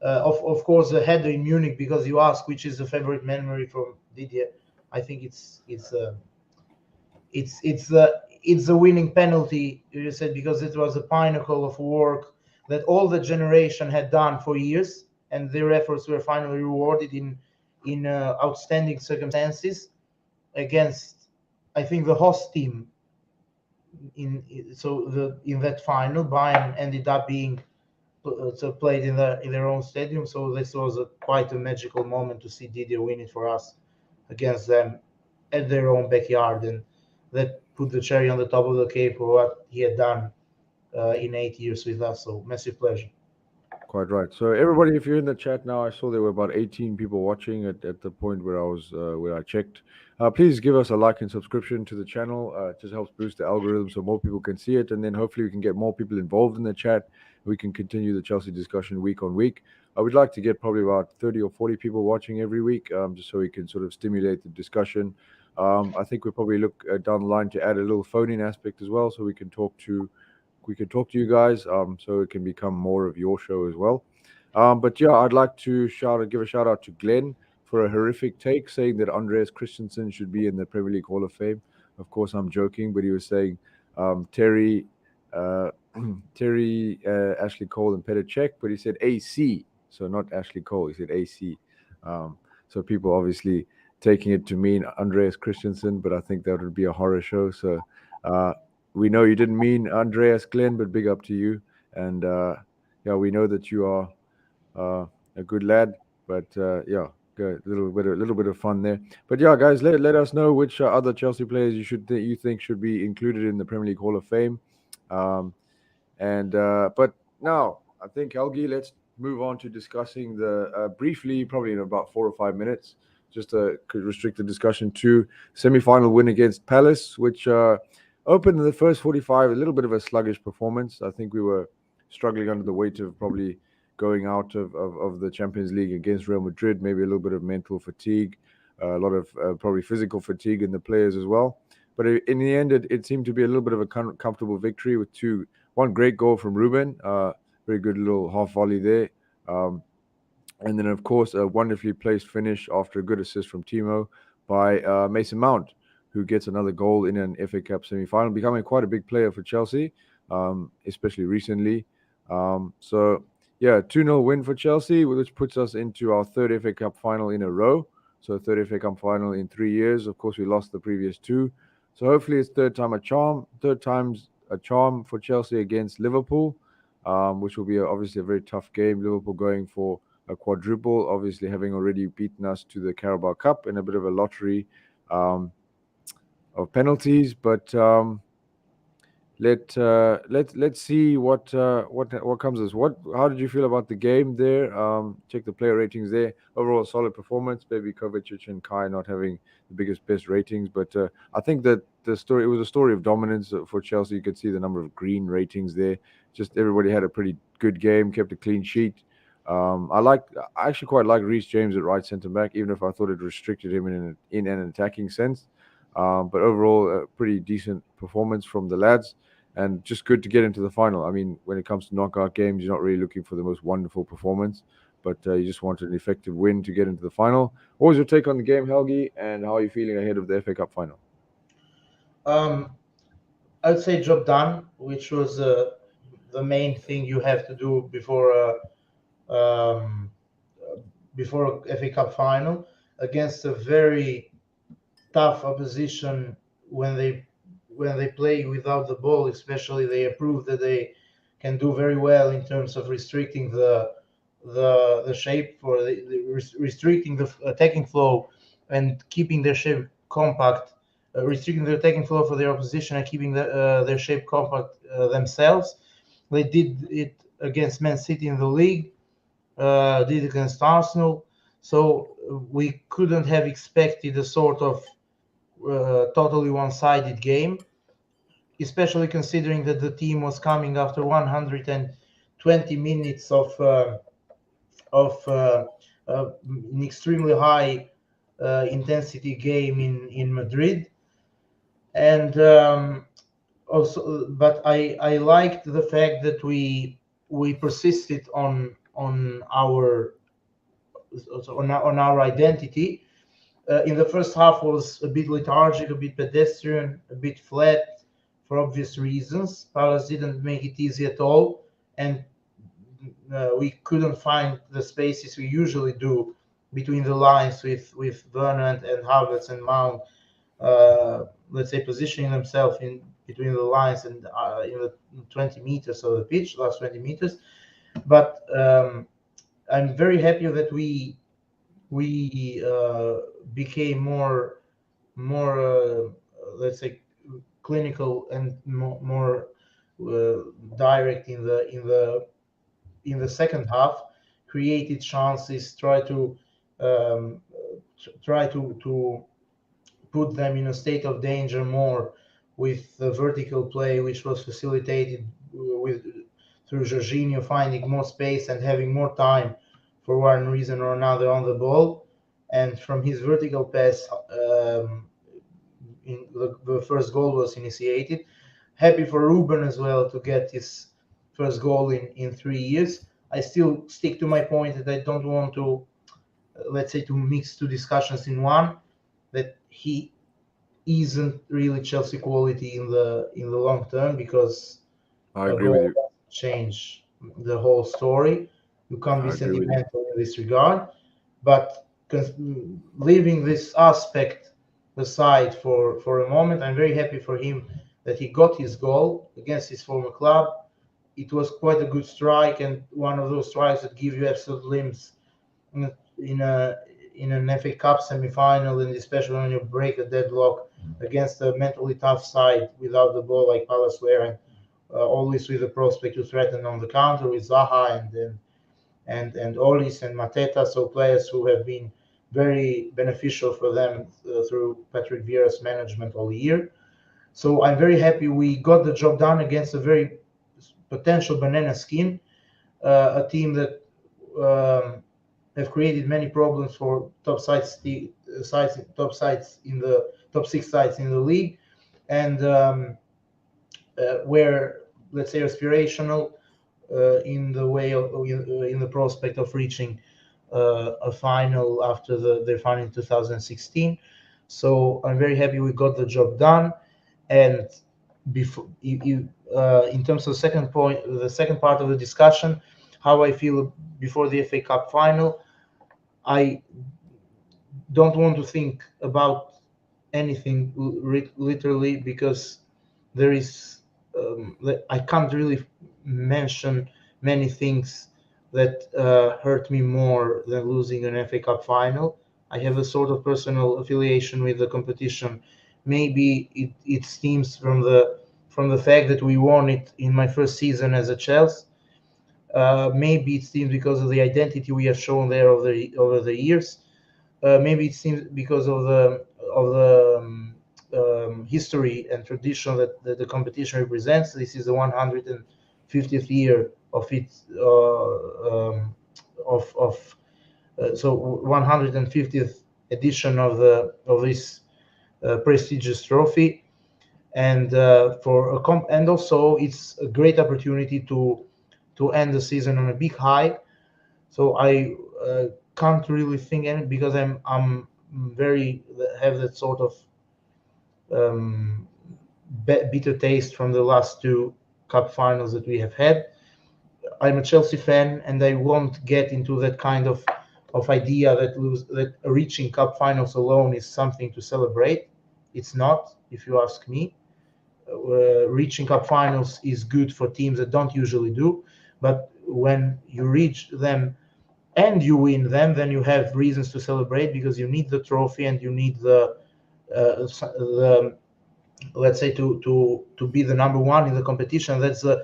B: of course the header in Munich, because you ask which is the favorite memory from Didier. I think it's a winning penalty, you said, because it was a pinnacle of work that all the generation had done for years, and their efforts were finally rewarded in outstanding circumstances against, I think, the host team. In that final, Bayern ended up being played in their own stadium. So this was quite a magical moment to see Didier win it for us against them at their own backyard, and that put the cherry on the top of the cake for what he had done in 8 years with us. So massive pleasure.
A: Quite right. So everybody, if you're in the chat now, I saw there were about 18 people watching at the point where I checked. Please give us a like and subscription to the channel. It just helps boost the algorithm so more people can see it, and then hopefully we can get more people involved in the chat. We can continue the Chelsea discussion week on week. I would like to get probably about 30 or 40 people watching every week, just so we can sort of stimulate the discussion. I think we'll probably look down the line to add a little phone-in aspect as well, so we can talk to you guys, so it can become more of your show as well. But yeah, I'd like to give a shout out to Glenn for a horrific take, saying that Andreas Christensen should be in the Premier League Hall of Fame. Of course, I'm joking, but he was saying Terry, Ashley Cole, and Petr Cech, but he said AC, so not Ashley Cole. He said AC. So people obviously taking it to mean Andreas Christensen, but I think that would be a horror show. So we know you didn't mean Andreas, Glenn, but big up to you. And yeah, we know that you are a good lad. But yeah, a little bit of fun there. But yeah, guys, let us know which other Chelsea players you think should be included in the Premier League Hall of Fame. But now I think, Helgi, let's move on to discussing the briefly, probably in about 4 or 5 minutes, just to restrict the discussion to semi-final win against Palace, which opened in the first 45, a little bit of a sluggish performance. I think we were struggling under the weight of probably going out of the Champions League against Real Madrid, maybe a little bit of mental fatigue, a lot of probably physical fatigue in the players as well. But in the end, it seemed to be a little bit of a comfortable victory with one great goal from Ruben, very good little half volley there. And then, of course, a wonderfully placed finish after a good assist from Timo by Mason Mount, who gets another goal in an FA Cup semi-final, becoming quite a big player for Chelsea, especially recently. So, yeah, 2-0 win for Chelsea, which puts us into our third FA Cup final in a row. So, third FA Cup final in 3 years. Of course, we lost the previous two. So hopefully it's third time a charm. Third time's a charm for Chelsea against Liverpool, which will be obviously a very tough game. Liverpool going for a quadruple, obviously having already beaten us to the Carabao Cup in a bit of a lottery um, of penalties. But let's see what comes as what. How did you feel about the game there? Check the player ratings there. Overall, solid performance. Maybe Kovacic and Kai not having the best ratings, but I think that it was a story of dominance for Chelsea. You could see the number of green ratings there. Just everybody had a pretty good game, kept a clean sheet. I actually quite like Reece James at right centre back, even if I thought it restricted him in an attacking sense. But overall, a pretty decent performance from the lads, and just good to get into the final. I mean, when it comes to knockout games, you're not really looking for the most wonderful performance, but you just want an effective win to get into the final. What was your take on the game, Helgi, and how are you feeling ahead of the FA Cup final?
B: I'd say job done, which was the main thing you have to do um, before a FA Cup final against a very tough opposition when they play without the ball. Especially, they proved that they can do very well in terms of restricting the shape for restricting the attacking flow and keeping their shape compact, restricting the attacking flow for their opposition and keeping their shape compact themselves. They did it against Man City in the league, did it against Arsenal. So we couldn't have expected a sort of totally one-sided game, especially considering that the team was coming after 120 minutes of an extremely high intensity game in Madrid. And also, but I liked the fact that we persisted on our identity. In the first half was a bit lethargic, a bit pedestrian, a bit flat for obvious reasons. Palace didn't make it easy at all, and we couldn't find the spaces we usually do between the lines with Bernard and Havertz and Mount, let's say, positioning themselves in between the lines and in the 20 meters of the pitch, last 20 meters. But I'm very happy that we became more let's say clinical and more direct in the second half, created chances, um, try to put them in a state of danger more with the vertical play, which was facilitated with through Jorginho finding more space and having more time for one reason or another on the ball. And from his vertical pass, the first goal was initiated. Happy for Ruben as well to get his first goal in 3 years. I still stick to my point that I don't want to, let's say, to mix two discussions in one. That he isn't really Chelsea quality in the long term, because
A: I
B: a
A: agree with
B: goal
A: you.
B: doesn't change the whole story. You can't be
A: I agree with you.
B: sentimental in this regard. But leaving this aspect aside for a moment, I'm very happy for him that he got his goal against his former club. It was quite a good strike, and one of those strikes that give you absolute limbs in a, in a in an FA Cup semi-final, and especially when you break a deadlock against a mentally tough side without the ball like Palace were, and always with the prospect to threaten on the counter with Zaha and Olis and Mateta, so players who have been very beneficial for them through Patrick Vieira's management all year. So I'm very happy we got the job done against a very potential banana skin, a team that have created many problems for top sides in the top six sides in the league, and were, let's say, aspirational in the way of in the prospect of reaching a final after their final in 2016. So I'm very happy we got the job done. And before in terms of the second part of the discussion, how I feel before the FA Cup final, I don't want to think about anything literally, because there is I can't really mention many things that hurt me more than losing an FA Cup final. I have a sort of personal affiliation with the competition. Maybe it stems from the fact that we won it in my first season as a Chelsea. Maybe it seems because of the identity we have shown there over the years. Maybe it seems because of the history and tradition that the competition represents. This is the 150th year of its of so 150th edition of this prestigious trophy, and and also it's a great opportunity to end the season on a big high. So I can't really think any, because I'm very have that sort of um, bitter taste from the last two cup finals that we have had. I'm a Chelsea fan, and I won't get into that kind of idea that reaching cup finals alone is something to celebrate. It's not, if you ask me. Reaching cup finals is good for teams that don't usually do, but when you reach them and you win them, then you have reasons to celebrate, because you need the trophy and you need the let's say to be the number one in the competition. That's the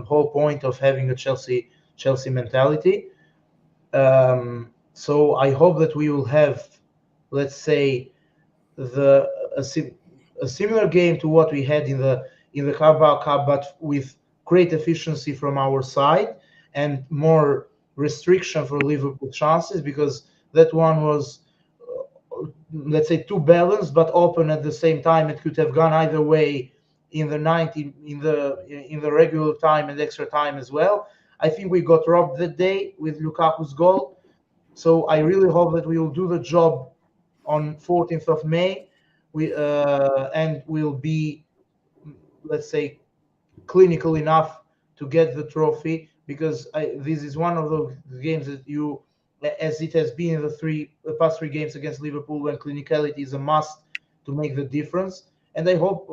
B: whole point of having a Chelsea mentality. So I hope that we will have, let's say, the a similar game to what we had in the Carabao Cup, but with great efficiency from our side and more restriction for Liverpool chances, because that one was, let's say, too balanced but open at the same time. It could have gone either way in the 90 in the regular time and extra time as well. I think we got robbed that day with Lukaku's goal. So I really hope that we will do the job on 14th of May. And we'll be, let's say, clinical enough to get the trophy, because this is one of those games that you, as it has been in the past three games against Liverpool, when clinicality is a must to make the difference. And I hope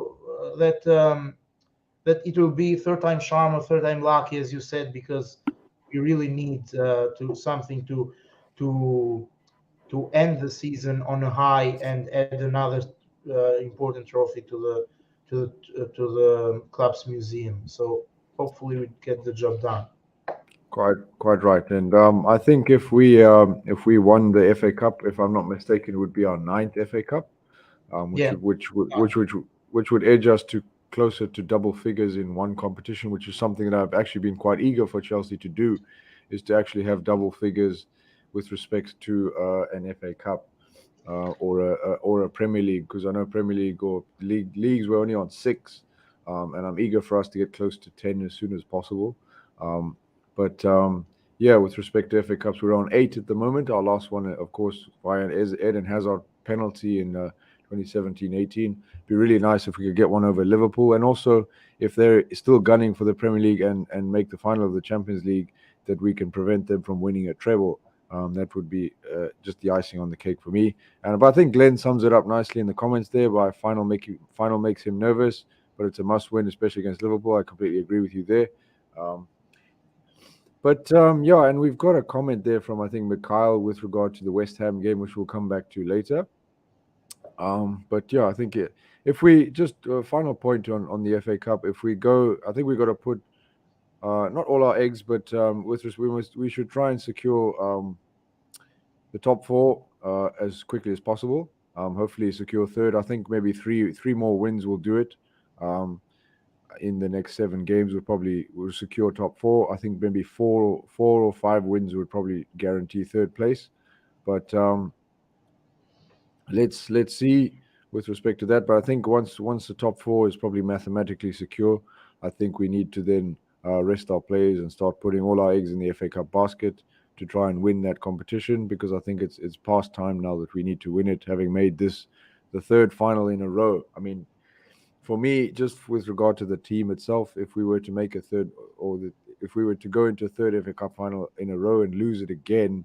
B: that it will be third time charm or third time lucky, as you said, because we really need to something to to end the season on a high and add another important trophy to the club's museum. So hopefully we get the job done.
A: Quite right. And I think if we won the FA Cup, if I'm not mistaken, it would be our ninth FA Cup, which
B: Yeah,
A: would which would edge us to closer to double figures in one competition, which is something that I've actually been quite eager for Chelsea to do, is to actually have double figures with respect to an FA Cup or a Premier League, because I know Premier League or leagues were only on six, and I'm eager for us to get close to 10 as soon as possible. Um, but yeah, with respect to FA Cups, we're on 8 at the moment. Our last one, of course, via Eden Hazard penalty in 2017-18. Be really nice if we could get one over Liverpool, and also if they're still gunning for the Premier League and make the final of the Champions League, that we can prevent them from winning a treble. That would be just the icing on the cake for me. But I think Glenn sums it up nicely in the comments there. By final makes him nervous, but it's a must win, especially against Liverpool. I completely agree with you there. Um, but yeah, and we've got a comment there from, I think, Mikhail with regard to the West Ham game, which we'll come back to later. But yeah, I think if we just final point on the FA Cup, if we go, I think we've got to put not all our eggs, but we should try and secure the top four as quickly as possible. Hopefully secure third. I think maybe three more wins will do it. In the next 7 games, we'll secure top four. I think maybe four or 5 wins would probably guarantee third place. But let's see with respect to that. But I think once the top four is probably mathematically secure, I think we need to then rest our players and start putting all our eggs in the FA Cup basket to try and win that competition, because I think it's past time now that we need to win it, having made this the third final in a row. I mean, for me, just with regard to the team itself, if we were to make a third, if we were to go into a third FA Cup final in a row and lose it again,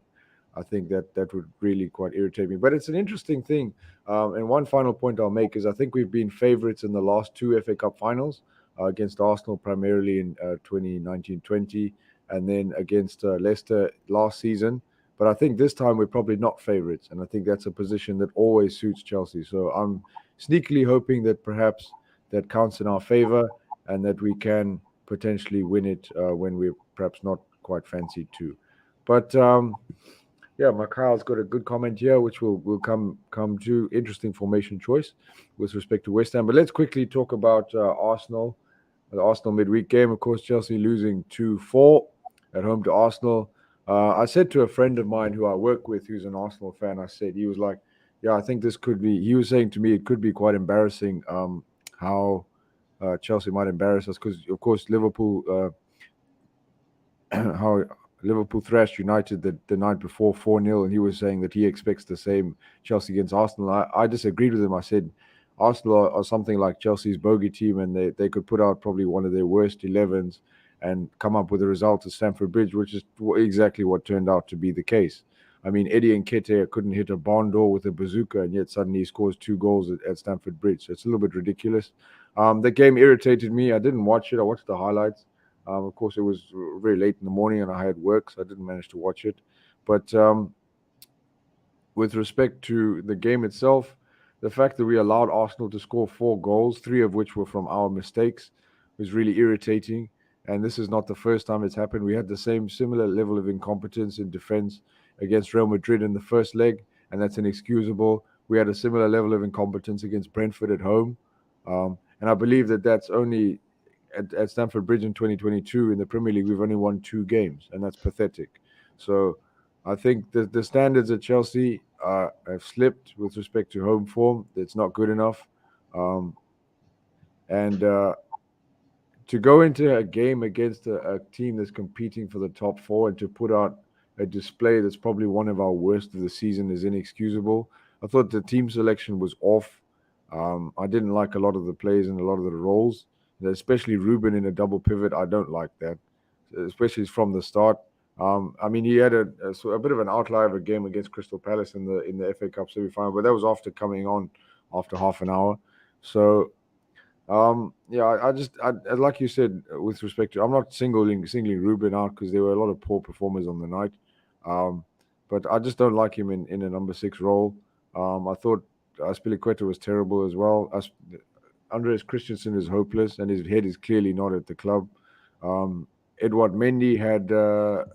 A: I think that would really quite irritate me. But it's an interesting thing. And one final point I'll make is I think we've been favourites in the last two FA Cup finals against Arsenal primarily in 2019-20 and then against Leicester last season. But I think this time we're probably not favourites, and I think that's a position that always suits Chelsea. So I'm sneakily hoping that perhaps that counts in our favour and that we can potentially win it when we're perhaps not quite fancied to. But yeah, Mikhail's got a good comment here, which we'll come to. Interesting formation choice with respect to West Ham. But let's quickly talk about Arsenal, the Arsenal midweek game. Of course, Chelsea losing 2-4 at home to Arsenal. I said to a friend of mine who I work with, who's an Arsenal fan, I said, he was like, yeah, I think this could be, he was saying to me, it could be quite embarrassing how Chelsea might embarrass us because, of course, Liverpool, how Liverpool thrashed United the night before 4-0, and he was saying that he expects the same Chelsea against Arsenal. I disagreed with him. I said Arsenal are something like Chelsea's bogey team, and they could put out probably one of their worst 11s and come up with a result at Stamford Bridge, which is exactly what turned out to be the case. I mean, Eddie Nketiah couldn't hit a barn door with a bazooka, and yet suddenly he scores 2 goals at Stamford Bridge. So it's a little bit ridiculous. The game irritated me. I didn't watch it. I watched the highlights. Of course, it was very late in the morning, and I had work, so I didn't manage to watch it. But with respect to the game itself, the fact that we allowed Arsenal to score 4 goals, 3 of which were from our mistakes, was really irritating. And this is not the first time it's happened. We had the similar level of incompetence in defense against Real Madrid in the first leg, and that's inexcusable. We had a similar level of incompetence against Brentford at home. And I believe that that's only at Stamford Bridge in 2022 in the Premier League, we've only won 2 games, and that's pathetic. So I think the standards at Chelsea have slipped with respect to home form. It's not good enough. And to go into a game against a team that's competing for the top 4 and to put out a display that's probably one of our worst of the season is inexcusable. I thought the team selection was off. I didn't like a lot of the plays and a lot of the roles, especially Ruben in a double pivot. I don't like that, especially from the start. I mean, he had a bit of an outlier of a game against Crystal Palace in the FA Cup semi-final, but that was after coming on after half an hour. So yeah, I like you said with respect to, I'm not singling Ruben out because there were a lot of poor performers on the night, but I just don't like him in a number 6 role. I thought Aspilicueta was terrible as well. Andreas Christensen is hopeless, and his head is clearly not at the club. Edouard Mendy had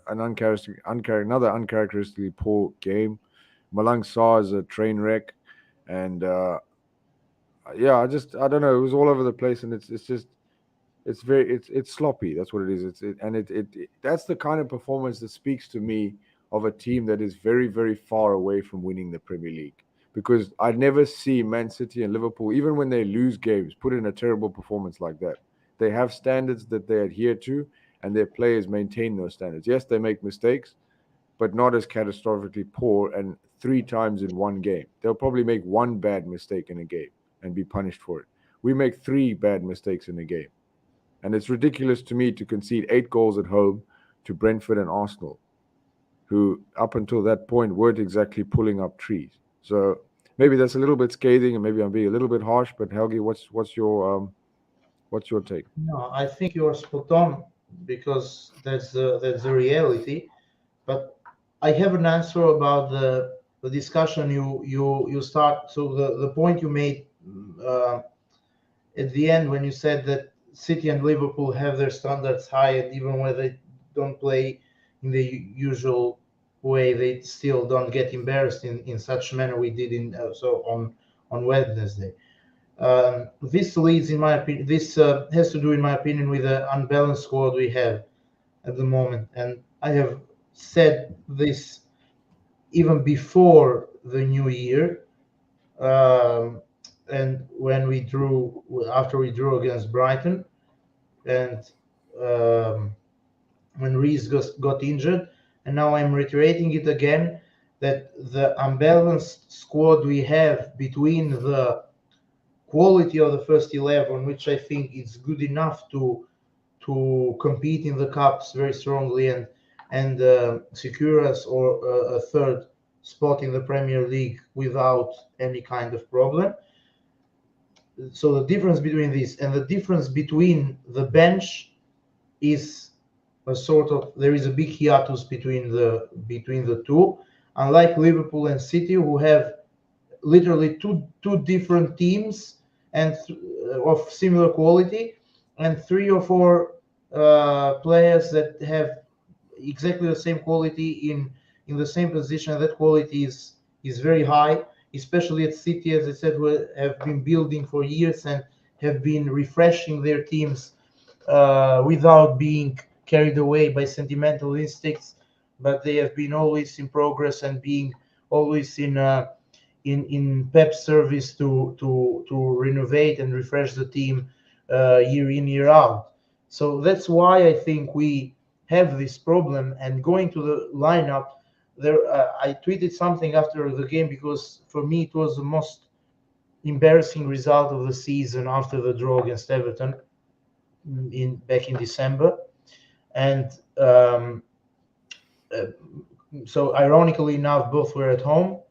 A: another uncharacteristically poor game. Malang Sarr is a train wreck, and yeah, I don't know. It was all over the place, and it's sloppy. That's what it is. That's the kind of performance that speaks to me of a team that is very, very far away from winning the Premier League. Because I never see Man City and Liverpool, even when they lose games, put in a terrible performance like that. They have standards that they adhere to, and their players maintain those standards. Yes, they make mistakes, but not as catastrophically poor and 3 times in one game. They'll probably make 1 bad mistake in a game and be punished for it. We make 3 bad mistakes in a game. And it's ridiculous to me to concede 8 goals at home to Brentford and Arsenal, who up until that point weren't exactly pulling up trees. So maybe that's a little bit scathing, and maybe I'm being a little bit harsh. But Helgi, what's your take?
B: No, I think you're spot on because that's the reality. But I have an answer about the discussion you start. So the point you made at the end when you said that City and Liverpool have their standards high, and even when they don't play in the usual way, they still don't get embarrassed in such manner we did on Wednesday. This leads, in my opinion, this has to do, in my opinion, with the unbalanced squad we have at the moment. And I have said this even before the new year, and after we drew against Brighton, and when Reese got injured, and now I'm reiterating it again, that the unbalanced squad we have between the quality of the first 11, which I think is good enough to compete in the cups very strongly, and and secure us or a third spot in the Premier League without any kind of problem. So the difference between this and the difference between the bench is a sort of, there is a big hiatus between the two. Unlike Liverpool and City, who have literally two different teams and of similar quality, and 3 or 4 players that have exactly the same quality in the same position. That quality is very high, especially at City, as I said, who have been building for years and have been refreshing their teams without being carried away by sentimental instincts, but they have been always in progress and being always in Pep's service to renovate and refresh the team year in, year out. So that's why I think we have this problem. And going to the lineup, there I tweeted something after the game, because for me it was the most embarrassing result of the season after the draw against Everton back in December. And so ironically enough, both were at home.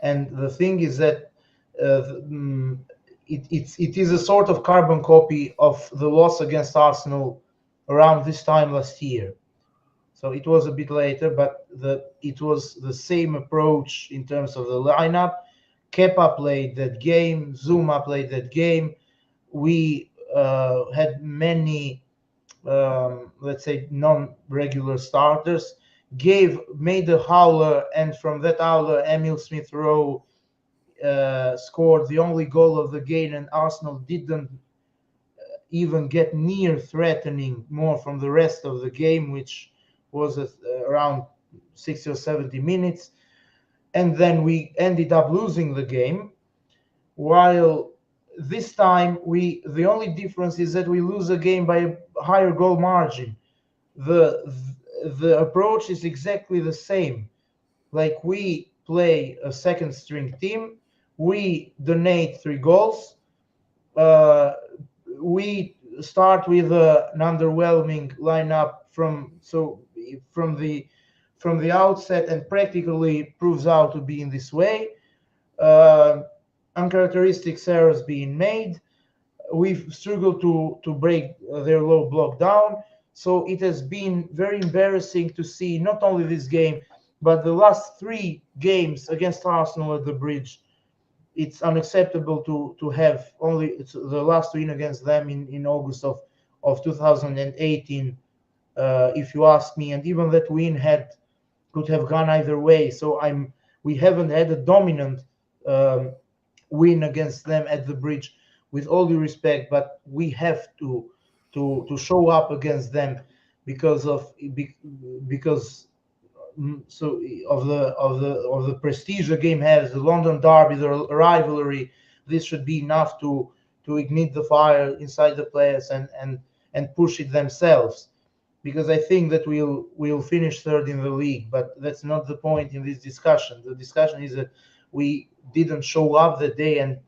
B: And the thing is that it is a sort of carbon copy of the loss against Arsenal around this time last year. So it was a bit later, but it was the same approach in terms of the lineup. Kepa played that game, Zuma played that game. We had many, let's say, non-regular starters. Made a howler, and from that howler, Emil Smith-Rowe scored the only goal of the game, and Arsenal didn't even get near threatening more from the rest of the game, which was around 60 or 70 minutes. And then we ended up losing the game, while this time the only difference is that we lose the game by a higher goal margin. The approach is exactly the same. Like, we play a second string team, we donate 3 goals, we start with an underwhelming lineup from the outset, and practically proves out to be in this way. Uncharacteristic errors being made. We've struggled to break their low block down. So it has been very embarrassing to see not only this game, but the last 3 games against Arsenal at the Bridge. It's unacceptable to have only the last win against them in August of 2018, if you ask me. And even that win could have gone either way. So we haven't had a dominant win against them at the Bridge, with all due respect, but we have to show up against them because of the prestige the game has, the London derby, the rivalry. This should be enough to ignite the fire inside the players and push it themselves, because I think that we'll finish third in the league. But that's not the point in this discussion. The discussion is that we didn't show up that day, and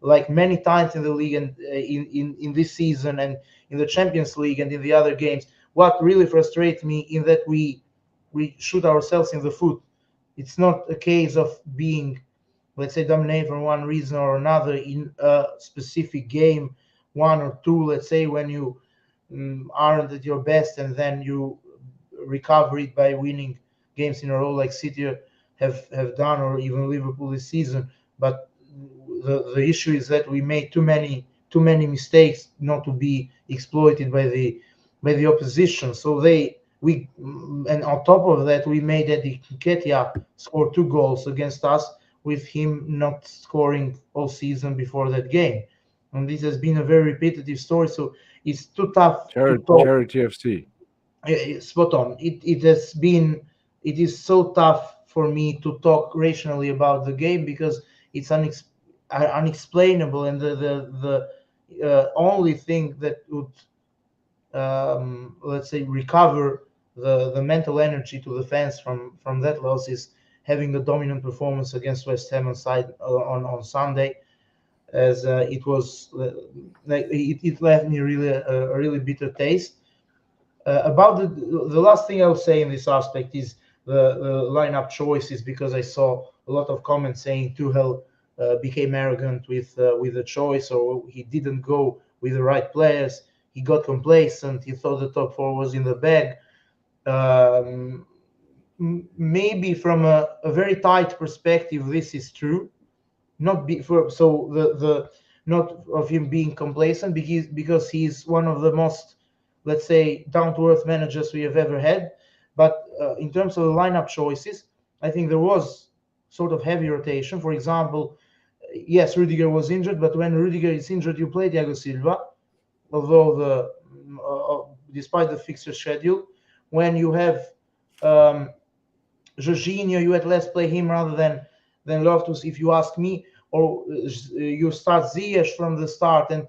B: like many times in the league and in this season and in the Champions League and in the other games, what really frustrates me is that we shoot ourselves in the foot. It's not a case of being, let's say, dominated for one reason or another in a specific game, 1 or 2, let's say, when you aren't at your best, and then you recover it by winning games in a row like City have done, or even Liverpool this season. But the issue is that we made too many mistakes not to be exploited by the opposition. So and on top of that, we made Eddie Nketiah score 2 goals against us, with him not scoring all season before that game. And this has been a very repetitive story. So it's too tough to talk.
A: Charity FC.
B: Spot on. It is so tough for me to talk rationally about the game, because it's unexplainable, and the only thing that would let's say recover the mental energy to the fans from that loss is having a dominant performance against West Ham on Sunday, as it was like it left me really a really bitter taste. About the last thing I'll say in this aspect is the lineup choices, because I saw a lot of comments saying Tuchel became arrogant with the choice, or he didn't go with the right players. He got complacent. He thought the top four was in the bag. Um, Maybe from a very tight perspective, this is true. Not be for so the not of him being complacent, because he's one of the most, let's say, down to earth managers we have ever had. But in terms of the lineup choices, I think there was sort of heavy rotation. For example, yes, Rudiger was injured, but when Rudiger is injured, you play Thiago Silva, although despite the fixture schedule. When you have um, Jorginho, you at least play him rather than Loftus, if you ask me, or you start Ziyech from the start, and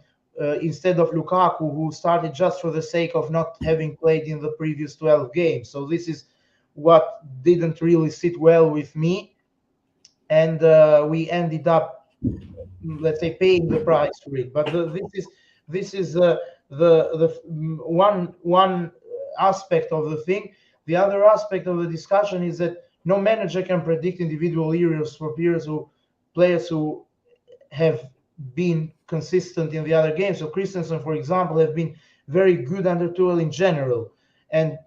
B: instead of Lukaku, who started just for the sake of not having played in the previous 12 games. So this is what didn't really sit well with me, and we ended up, let's say, paying the price for it. But this is the one aspect of the thing. The other aspect of the discussion is that no manager can predict individual areas for players who have been consistent in the other games. So Christensen, for example, have been very good under Tuchel in general, and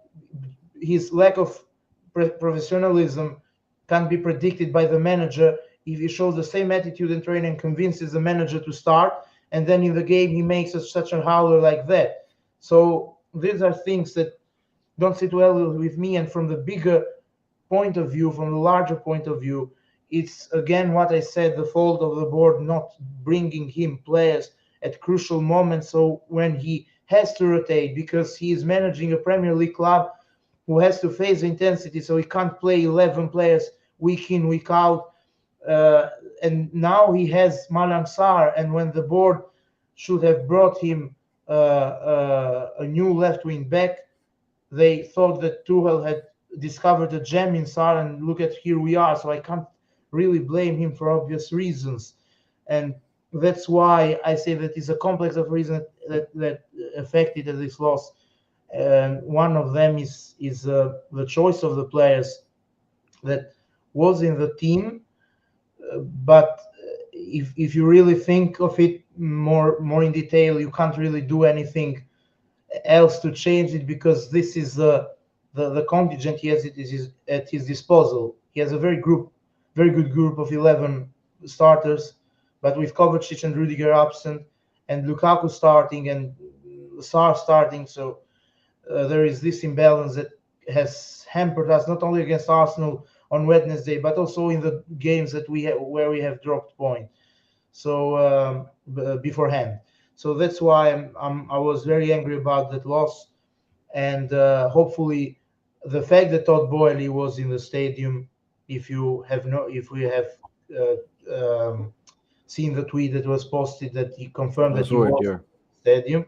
B: his lack of professionalism can be predicted by the manager if he shows the same attitude and training and convinces the manager to start, and then in the game he makes such a howler like that. So these are things that don't sit well with me. And from the bigger point of view, from the larger point of view, it's again what I said, the fault of the board not bringing him players at crucial moments. So when he has to rotate, because he is managing a Premier League club who has to face intensity, so he can't play 11 players week in, week out. And now he has Malang Sarr, and when the board should have brought him a new left wing back, they thought that Tuchel had discovered a gem in Sarr, and look at here we are. So I can't really blame him for obvious reasons, and that's why I say that it's a complex of reasons that affected this loss. And one of them is the choice of the players that was in the team. But if you really think of it more in detail, you can't really do anything else to change it, because this is the contingent he has at his disposal. He has a very good group of 11 starters, but with Kovacic and Rudiger absent, and Lukaku starting and Sarr starting, so there is this imbalance that has hampered us not only against Arsenal on Wednesday, but also in the games that where we have dropped point. So beforehand. So that's why I was very angry about that loss, and hopefully the fact that Todd Boehly was in the stadium. If we have seen the tweet that was posted that he confirmed
A: I
B: that he
A: saw it,
B: was
A: yeah.
B: in the stadium,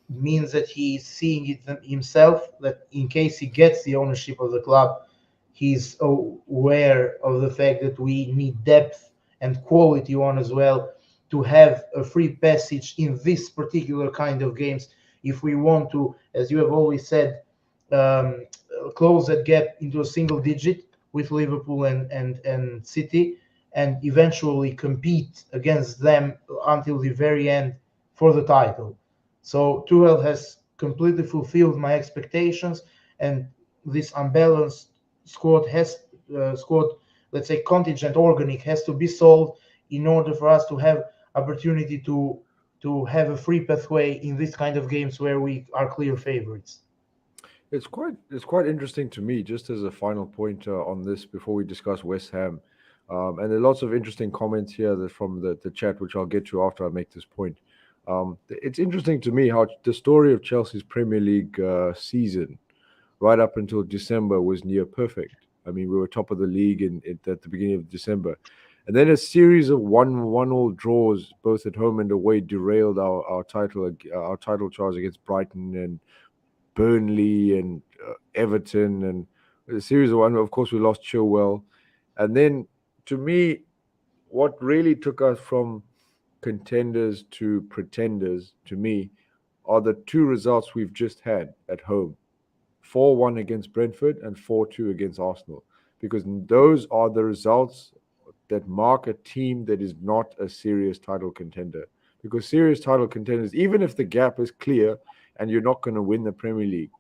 B: means that he's seeing it himself, that in case he gets the ownership of the club, he's aware of the fact that we need depth and quality on as well, to have a free passage in this particular kind of games, if we want to, as you have always said, um, close that gap into a single digit with Liverpool and City, and eventually compete against them until the very end for the title. So Tuchel has completely fulfilled my expectations, and this unbalanced squad, let's say contingent organic, has to be solved in order for us to have opportunity to have a free pathway in this kind of games where we are clear favorites.
A: It's quite interesting to me, just as a final point on this before we discuss West Ham. And there are lots of interesting comments here from the chat, which I'll get to after I make this point. It's interesting to me how the story of Chelsea's Premier League season, right up until December, was near perfect. I mean, we were top of the league at the beginning of December. And then a series of one-all draws, both at home and away, derailed our title charge against Brighton and Burnley and Everton, and a series of one. Of course, we lost Chilwell, and then to me, what really took us from contenders to pretenders, to me, are the two results we've just had at home: 4-1 against Brentford and 4-2 against Arsenal. Because those are the results that mark a team that is not a serious title contender. Because serious title contenders, even if the gap is clear and you're not going to win the Premier League,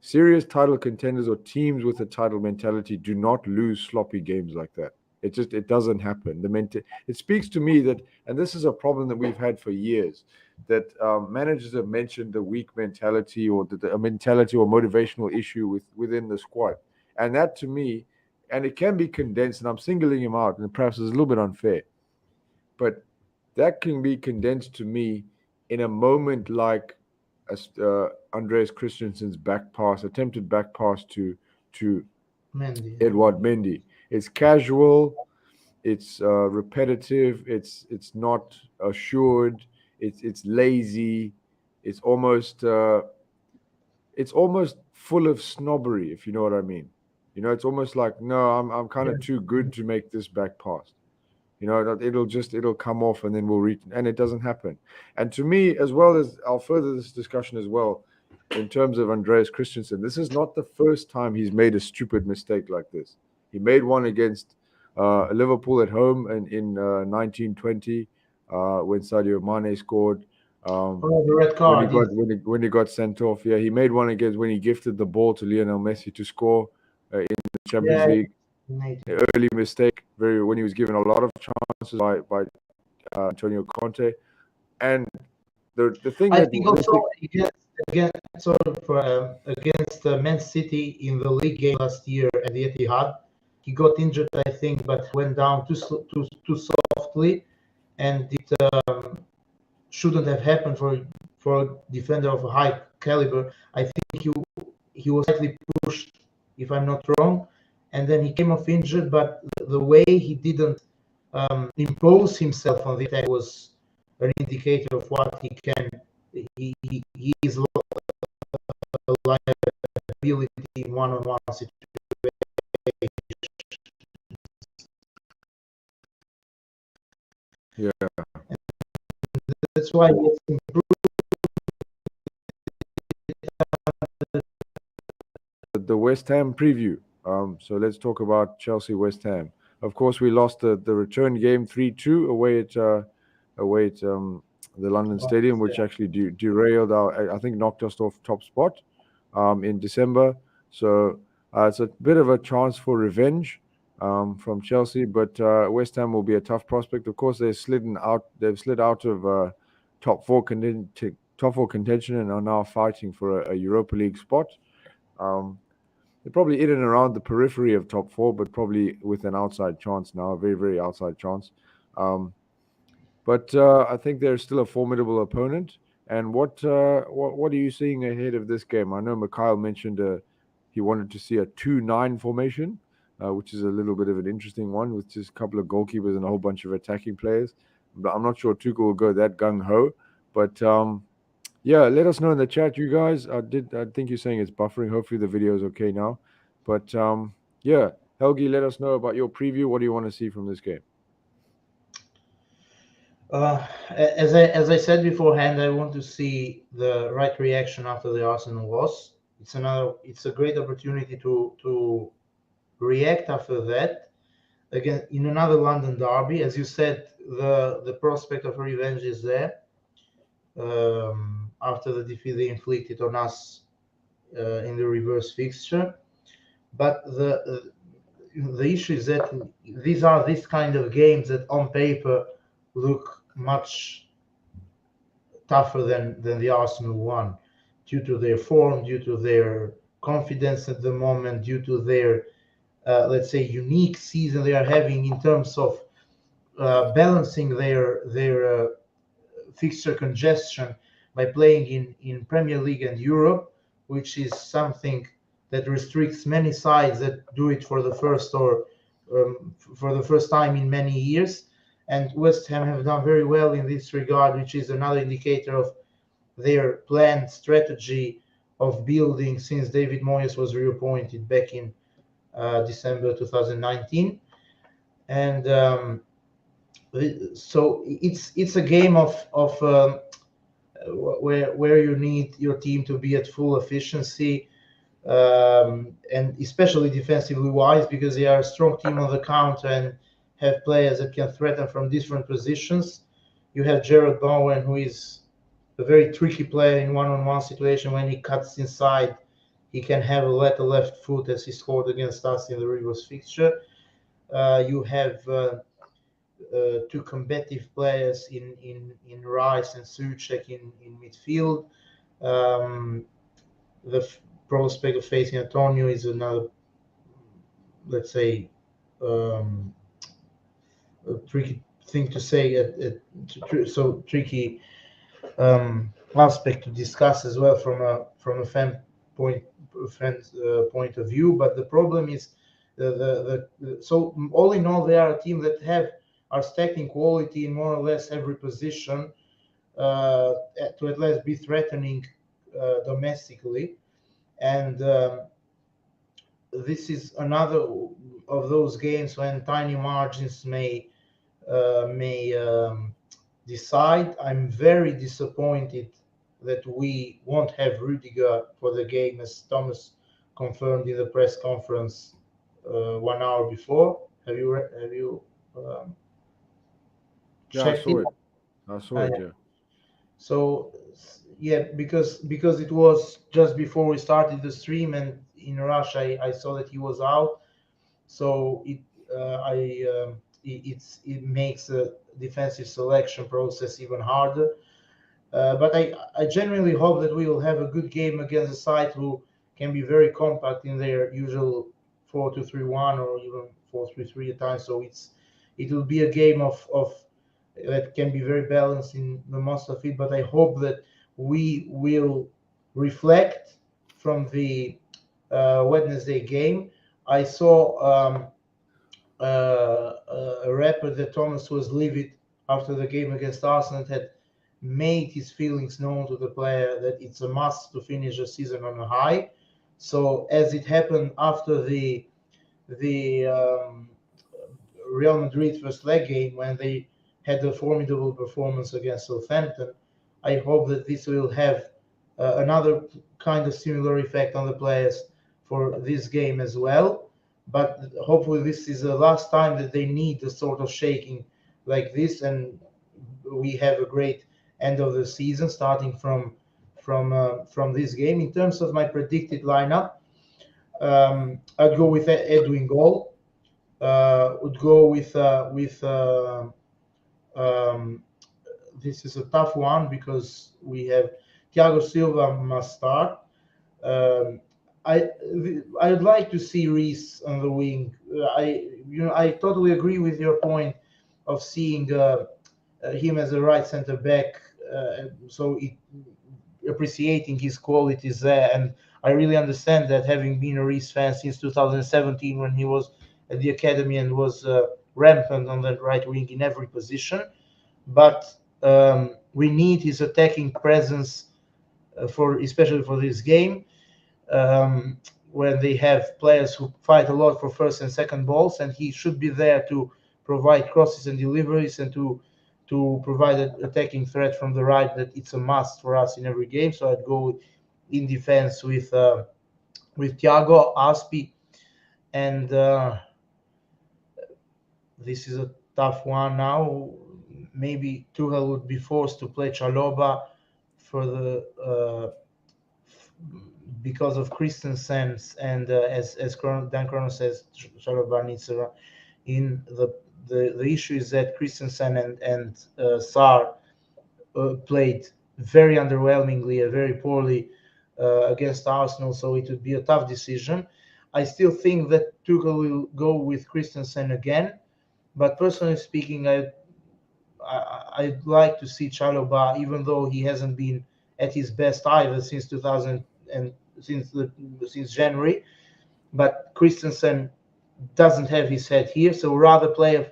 A: serious title contenders or teams with a title mentality do not lose sloppy games like that. It doesn't happen. It speaks to me that, and this is a problem that we've had for years, that managers have mentioned the weak mentality or a mentality or motivational issue within the squad, and that to me, and it can be condensed, and I'm singling him out, and perhaps it's a little bit unfair, but that can be condensed to me in a moment like Andreas Christensen's attempted back pass to
B: Mendy.
A: Edouard Mendy. It's casual, it's repetitive, it's not assured, it's lazy, it's almost full of snobbery, if you know what I mean. It's almost like, no, I'm kind of too good to make this back pass. It'll come off and then we'll reach, and it doesn't happen. And to me, as well as I'll further this discussion as well, in terms of Andreas Christensen, this is not the first time he's made a stupid mistake like this. He made one against Liverpool at home in 1920 when Sadio Mane scored.
B: The red card.
A: When he got sent off. Yeah, he made one against when he gifted the ball to Lionel Messi to score in the Champions League. Early mistake, when he was given a lot of chances by Antonio Conte, and the thing
B: I
A: that
B: think also against Man City in the league game last year at the Etihad, he got injured, I think, but went down too softly, and it shouldn't have happened for a defender of a high caliber. I think he was slightly pushed, if I'm not wrong, and then he came off injured, but the way he didn't impose himself on the attack was an indicator of what he can. He is a liability in one-on-one situations.
A: Yeah,
B: that's why he has improved.
A: The West Ham preview. So let's talk about Chelsea West Ham. Of course, we lost the return game 3-2 away at the London Stadium, which actually derailed I think knocked us off top spot in December. So it's a bit of a chance for revenge from Chelsea, but West Ham will be a tough prospect. Of course, they've slid out of top four contention and are now fighting for a Europa League spot. They're probably in and around the periphery of top four, but probably with an outside chance now, a very, very outside chance. But I think they're still a formidable opponent. And what are you seeing ahead of this game? I know Mikhail mentioned he wanted to see a 2-9 formation, which is a little bit of an interesting one with just a couple of goalkeepers and a whole bunch of attacking players. But I'm not sure Tuchel will go that gung-ho. But yeah, let us know in the chat, you guys. I think you're saying it's buffering. Hopefully the video is okay now. But yeah, Helgi, let us know about your preview. What do you want to see from this game?
B: As I said beforehand, I want to see the right reaction after the Arsenal loss. It's a great opportunity to react after that. Again, in another London derby, as you said, the prospect of revenge is there. After the defeat they inflicted on us in the reverse fixture, but the issue is that these are this kind of games that on paper look much tougher than the Arsenal one, due to their form, due to their confidence at the moment, due to their let's say unique season they are having in terms of balancing their fixture congestion by playing in Premier League and Europe, which is something that restricts many sides that do it for the first time in many years. And West Ham have done very well in this regard, which is another indicator of their planned strategy of building since David Moyes was reappointed back in December 2019. And so it's a game of where you need your team to be at full efficiency, and especially defensively wise, because they are a strong team on the counter and have players that can threaten from different positions. You have Jared Bowen, who is a very tricky player in one-on-one situation. When he cuts inside, he can have a left foot, as he scored against us in the reverse fixture. You have two combative players in Rice and Suchek in midfield. The prospect of facing Antonio is another, let's say, a tricky thing to say. So tricky aspect to discuss as well from a fan's point of view. But the problem is so all in all, they are a team that are stacking quality in more or less every position to at least be threatening domestically, and this is another of those games when tiny margins may decide. I'm very disappointed that we won't have Rüdiger for the game, as Thomas confirmed in the press conference 1 hour before. Have you checked it?
A: I saw it. Yeah.
B: So yeah, because it was just before we started the stream, and in rush I saw that he was out. So it makes the defensive selection process even harder. But I genuinely hope that we will have a good game against a side who can be very compact in their usual 4-2-3-1 or even 4-3-3 at times. So it will be a game of that can be very balanced in the most of it. But I hope that we will reflect from the Wednesday game. I saw a rapper that Thomas was livid after the game against Arsenal, had made his feelings known to the player that it's a must to finish the season on a high. So as it happened after the Real Madrid first leg game, when they had a formidable performance against Southampton, I hope that this will have another kind of similar effect on the players for this game as well. But hopefully this is the last time that they need a sort of shaking like this, and we have a great end of the season starting from this game. In terms of my predicted lineup, I'd go with Edwin goal. Would go with this is a tough one because we have Thiago Silva must start. I would like to see Reece on the wing. I totally agree with your point of seeing him as a right center back. So appreciating his qualities there, and I really understand that, having been a Reece fan since 2017 when he was at the academy and was rampant on the right wing in every position. But we need his attacking presence especially for this game. When they have players who fight a lot for first and second balls, and he should be there to provide crosses and deliveries and to provide an attacking threat from the right. That it's a must for us in every game. So I'd go in defense with Thiago, Aspi, and this is a tough one now. Maybe Tuchel would be forced to play Chalobah for the because of Christensen's, and as Dan Crono says, Chalobah needs in the issue is that Christensen and Sarr played very underwhelmingly, very poorly against Arsenal, so it would be a tough decision. I still think that Tuchel will go with Christensen again, but personally speaking, I'd like to see Chalobah, even though he hasn't been at his best either since 2000 and since January. But Christensen doesn't have his head here, so rather play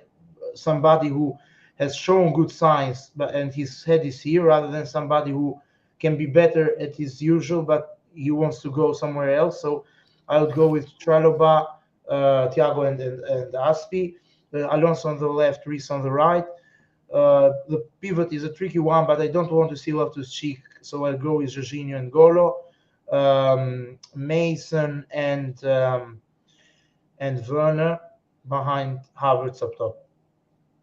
B: somebody who has shown good signs, and his head is here, rather than somebody who can be better at his usual, but he wants to go somewhere else. So I would go with Chalobah, Thiago, and Aspi, Alonso on the left, Reece on the right. The pivot is a tricky one, but I don't want to see Loftus-Cheek, so I'll go with Jorginho and Golo, Mason and Werner behind Havertz up top.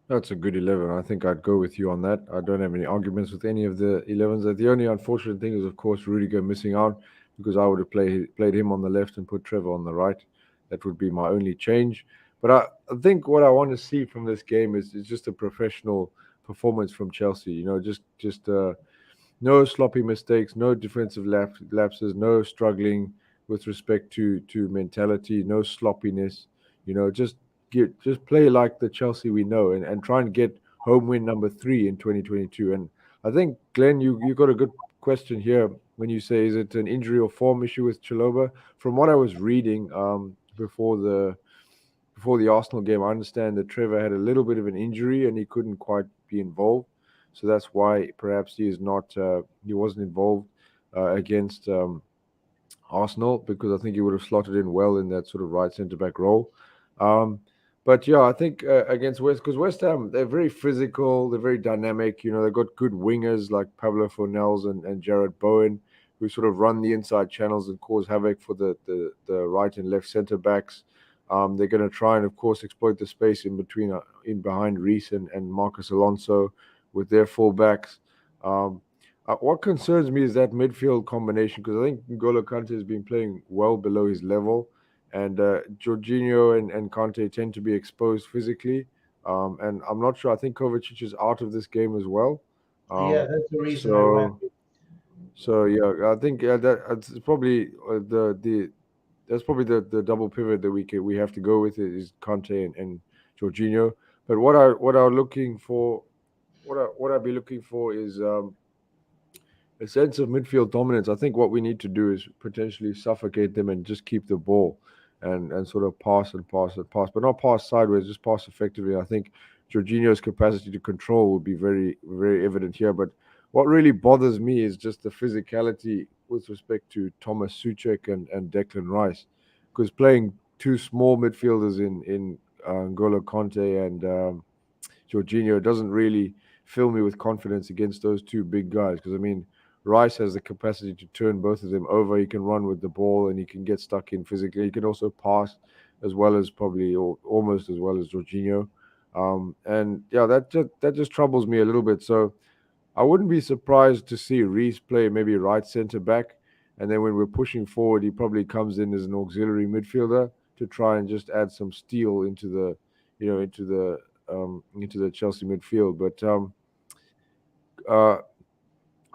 A: That's a good 11. I think I'd go with you on that. I don't have any arguments with any of the 11s. The only unfortunate thing is, of course, Rudiger missing out, because I would have played him on the left and put Trevor on the right. That would be my only change. But I think what I want to see from this game is just a professional performance from Chelsea. Just no sloppy mistakes, no defensive lapses, no struggling with respect to mentality, no sloppiness. Just play like the Chelsea we know, and try and get home win number 3 in 2022. And I think, Glenn, you got a good question here when you say, is it an injury or form issue with Chalobah? From what I was reading before the Arsenal game, I understand that Trevor had a little bit of an injury and he couldn't quite be involved. So that's why perhaps he wasn't involved against Arsenal, because I think he would have slotted in well in that sort of right centre back role. But yeah, I think against because West Ham, they're very physical, they're very dynamic. They've got good wingers like Pablo Fornells and Jared Bowen, who sort of run the inside channels and cause havoc for the right and left centre backs. They're going to try and, of course, exploit the space in behind Reece and Marcus Alonso with their fullbacks. What concerns me is that midfield combination, because I think N'Golo Kante has been playing well below his level, and Jorginho and Kante tend to be exposed physically. And I'm not sure. I think Kovacic is out of this game as well.
B: Yeah, that's the reason I went.
A: So yeah, I think that's probably that's probably the double pivot that we have to go with, is Kante and Jorginho. But what I'm looking for, what I'd be looking for is a sense of midfield dominance. I think what we need to do is potentially suffocate them and just keep the ball and sort of pass and pass and pass, but not pass sideways, just pass effectively. I think Jorginho's capacity to control will be very, very evident here. But what really bothers me is just the physicality with respect to Thomas Tuchel and Declan Rice, because playing two small midfielders in N'Golo Kante and Jorginho doesn't really fill me with confidence against those two big guys. Because I mean, Rice has the capacity to turn both of them over. He can run with the ball and he can get stuck in physically. He can also pass as well as probably, or almost as well as Jorginho. And yeah, that just troubles me a little bit. So I wouldn't be surprised to see Reece play maybe right centre back, and then when we're pushing forward, he probably comes in as an auxiliary midfielder to try and just add some steel into the Chelsea midfield. But uh,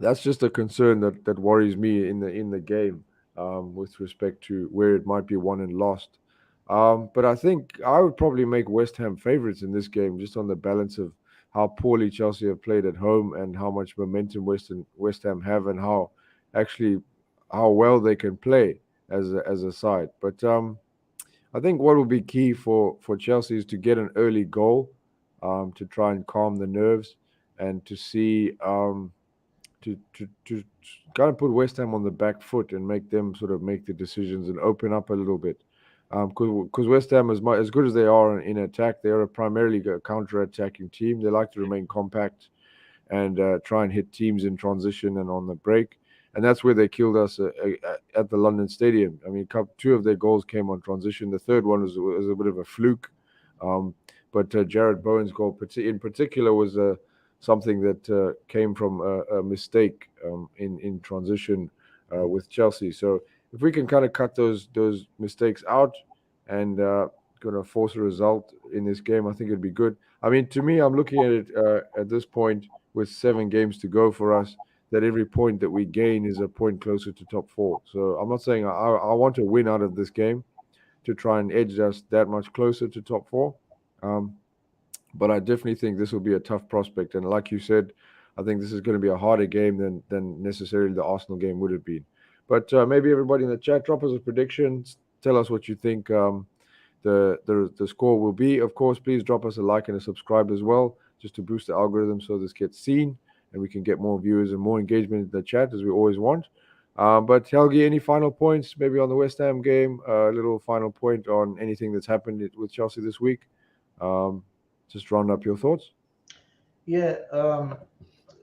A: that's just a concern that worries me in the game, with respect to where it might be won and lost. But I think I would probably make West Ham favourites in this game, just on the balance of how poorly Chelsea have played at home and how much momentum West Ham have, and how well they can play as a side. But I think what will be key for Chelsea is to get an early goal, to try and calm the nerves, and to see to kind of put West Ham on the back foot and make them sort of make the decisions and open up a little bit. Because West Ham, as good as they are in attack, they are primarily a counter-attacking team. They like to remain compact and try and hit teams in transition and on the break. And that's where they killed us at the London Stadium. I mean, two of their goals came on transition. The third one was a bit of a fluke. But Jared Bowen's goal in particular was something that came from a mistake in transition with Chelsea. So if we can kind of cut those mistakes out and going to force a result in this game, I think it'd be good. I mean, to me, I'm looking at it at this point with 7 games to go for us, that every point that we gain is a point closer to top 4. So I'm not saying I want to win out of this game to try and edge us that much closer to top 4. But I definitely think this will be a tough prospect. And like you said, I think this is going to be a harder game than necessarily the Arsenal game would have been. But maybe everybody in the chat, drop us a prediction. Tell us what you think the score will be. Of course, please drop us a like and a subscribe as well, just to boost the algorithm so this gets seen and we can get more viewers and more engagement in the chat, as we always want. But Helgi, any final points maybe on the West Ham game? A little final point on anything that's happened with Chelsea this week? Just round up your thoughts.
B: Yeah,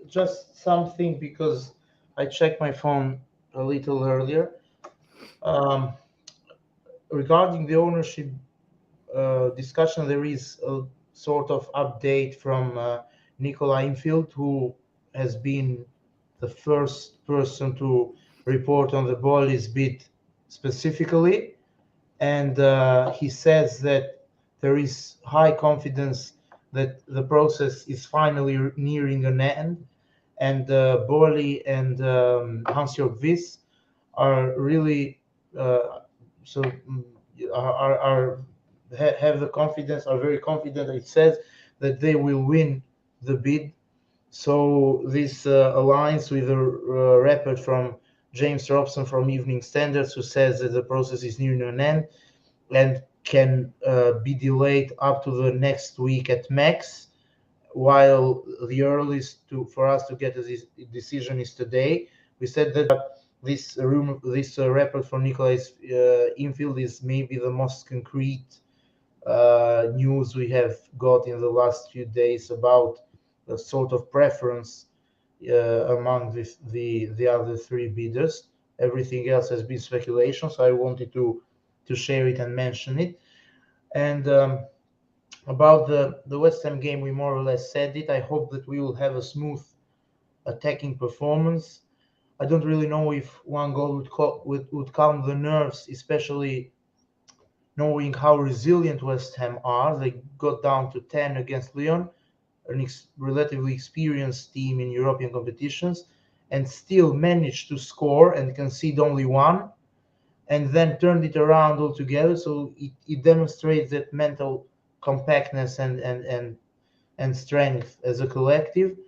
B: just something because I checked my phone a little earlier. Um, Regarding the ownership discussion, there is a sort of update from Nicola Infield, who has been the first person to report on the Bolly's bid specifically. And he says that there is high confidence that the process is finally nearing an end, and Borley and Hans-Jörg Wyss are really so are have the confidence, are very confident. It says that they will win the bid. So this aligns with a report from James Robson from Evening Standards, who says that the process is nearing an end and can be delayed up to the next week at max, while the earliest for us to get a decision is today. We said that this report from Nicholas Infield is maybe the most concrete news we have got in the last few days about a sort of preference among the other three bidders. Everything else has been speculation, so I wanted to share it and mention it. And about the West Ham game, we more or less said it. I hope that we will have a smooth attacking performance. I don't really know if one goal would calm the nerves, especially knowing how resilient West Ham are. They got down to 10 against Lyon, a relatively experienced team in European competitions, and still managed to score and concede only one, and then turned it around altogether. So it demonstrates that mental compactness and strength as a collective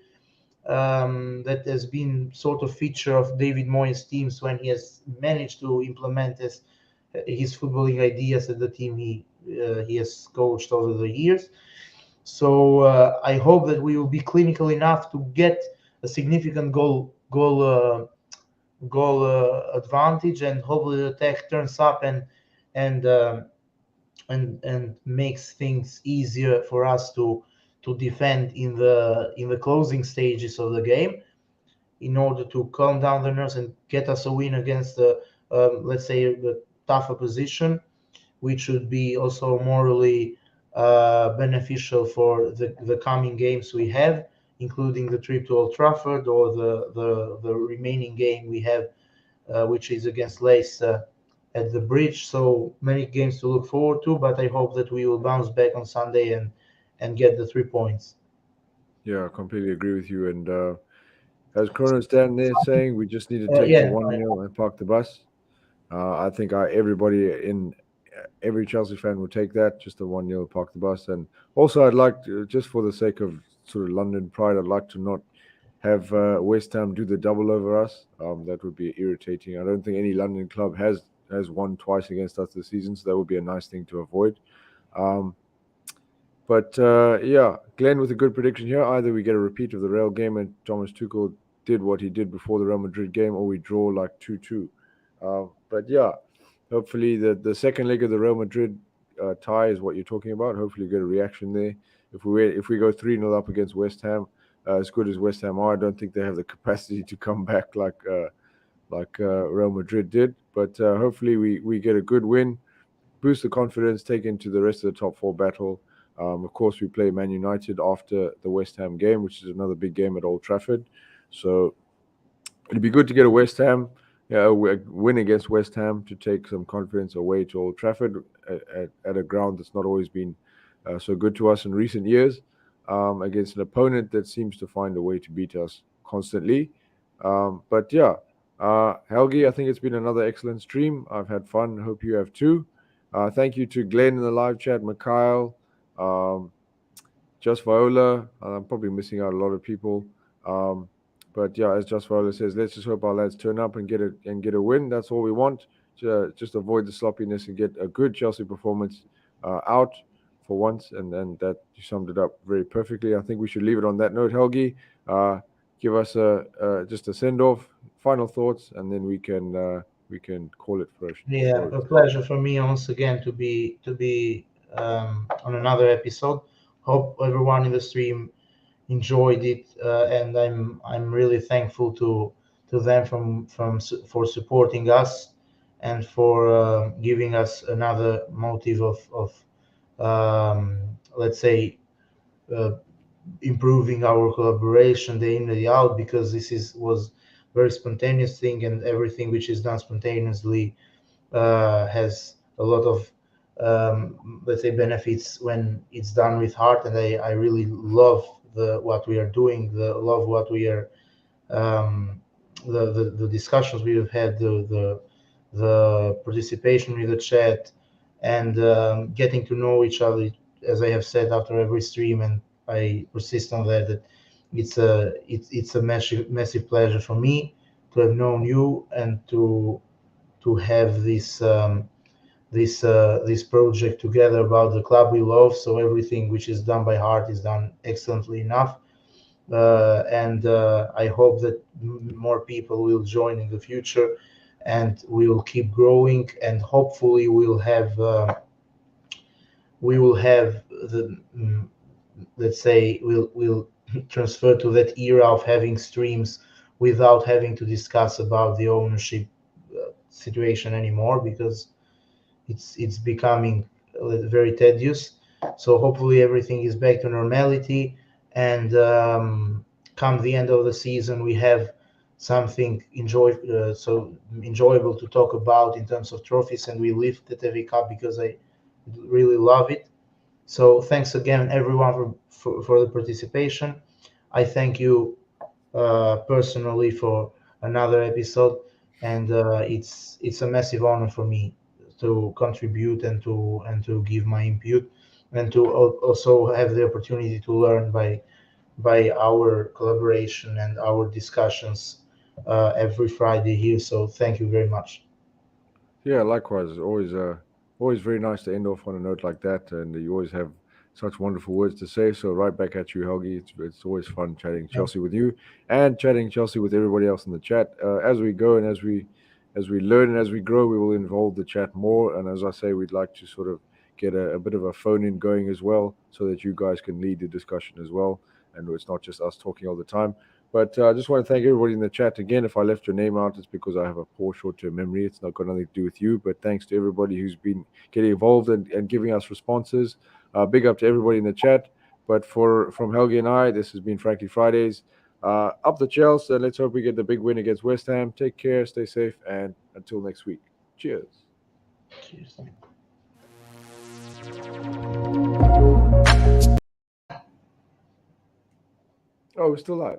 B: that has been sort of feature of David Moyes' teams when he has managed to implement his footballing ideas at the team he has coached over the years. So I hope that we will be clinical enough to get a significant goal advantage, and hopefully the attack turns up and makes things easier for us to defend in the closing stages of the game, in order to calm down the nerves and get us a win against the let's say the tough opposition, which would be also morally beneficial for the coming games we have, including the trip to Old Trafford or the remaining game we have, which is against Leicester at the Bridge. So many games to look forward to, but I hope that we will bounce back on Sunday and get the 3 points.
A: Yeah, I completely agree with you. And as Kronos standing there saying, we just need to take the 1-0 and park the bus. I think everybody in every Chelsea fan will take that, just a 1-0 park the bus. And also, I'd like to, just for the sake of sort of London pride, I'd like to not have West Ham do the double over us. That would be irritating. I don't think any London club has won twice against us this season, so that would be a nice thing to avoid. But yeah, Glenn with a good prediction here. Either we get a repeat of the Real game and Thomas Tuchel did what he did before the Real Madrid game, or we draw like 2-2. But yeah, hopefully the second leg of the Real Madrid tie is what you're talking about. Hopefully you get a reaction there. If we go 3-0 up against West Ham, as good as West Ham are, I don't think they have the capacity to come back like Real Madrid did. But hopefully we get a good win, boost the confidence, take into the rest of the top four battle. Of course, we play Man United after the West Ham game, which is another big game at Old Trafford. So it'd be good to get a win against West Ham to take some confidence away to Old Trafford at a ground that's not always been so good to us in recent years, against an opponent that seems to find a way to beat us constantly. But yeah, Helgi, I think it's been another excellent stream. I've had fun. Hope you have too. Thank you to Glenn in the live chat, Mikhail, Just Viola. I'm probably missing out a lot of people. But yeah, as Just Viola says, let's just hope our lads turn up and get a win. That's all we want. Just avoid the sloppiness and get a good Chelsea performance out for once. And then that you summed it up very perfectly. I think we should leave it on that note. Helgi, give us just a send off, final thoughts, and then we can call it fresh.
B: Yeah, a pleasure for me once again to be on another episode. Hope everyone in the stream enjoyed it, and I'm really thankful to them for supporting us and for giving us another motive of let's say uh, improving our collaboration day in day out, because was very spontaneous thing, and everything which is done spontaneously has a lot of let's say benefits when it's done with heart. And I really love what we are doing, love what we are um, the discussions we have had, the participation with the chat, and getting to know each other, as I have said after every stream, and I persist on that it's a massive pleasure for me to have known you and to have this project together about the club we love. So everything which is done by heart is done excellently enough, and I hope that more people will join in the future, and we will keep growing, and hopefully we will have the let's say we'll transfer to that era of having streams without having to discuss about the ownership situation anymore, because it's becoming very tedious. So hopefully everything is back to normality, and come the end of the season, we have something so enjoyable to talk about in terms of trophies, and we lift the TV Cup, because I really love it. So thanks again, everyone, for the participation. I thank you personally for another episode, and it's a massive honor for me to contribute and to give my input, and to also have the opportunity to learn by our collaboration and our discussions every Friday here. So thank you very much.
A: Yeah, likewise. It's always very nice to end off on a note like that, and you always have such wonderful words to say. So right back at you, Helgi. It's always fun chatting
B: Thank
A: Chelsea with you and chatting Chelsea with everybody else in the chat. As we go and as we learn and as we grow, we will involve the chat more. And as I say, we'd like to sort of get a bit of a phone in going as well, so that you guys can lead the discussion as well, and it's not just us talking all the time. But I just want to thank everybody in the chat again. If I left your name out, it's because I have a poor short-term memory. It's not got nothing to do with you. But thanks to everybody who's been getting involved and giving us responses. Big up to everybody in the chat. But from Helgi and I, this has been Frankly Fridays. Up the Chelsea, and let's hope we get the big win against West Ham. Take care, stay safe, and until next week. Cheers.
B: Cheers.
A: Oh, we're still live.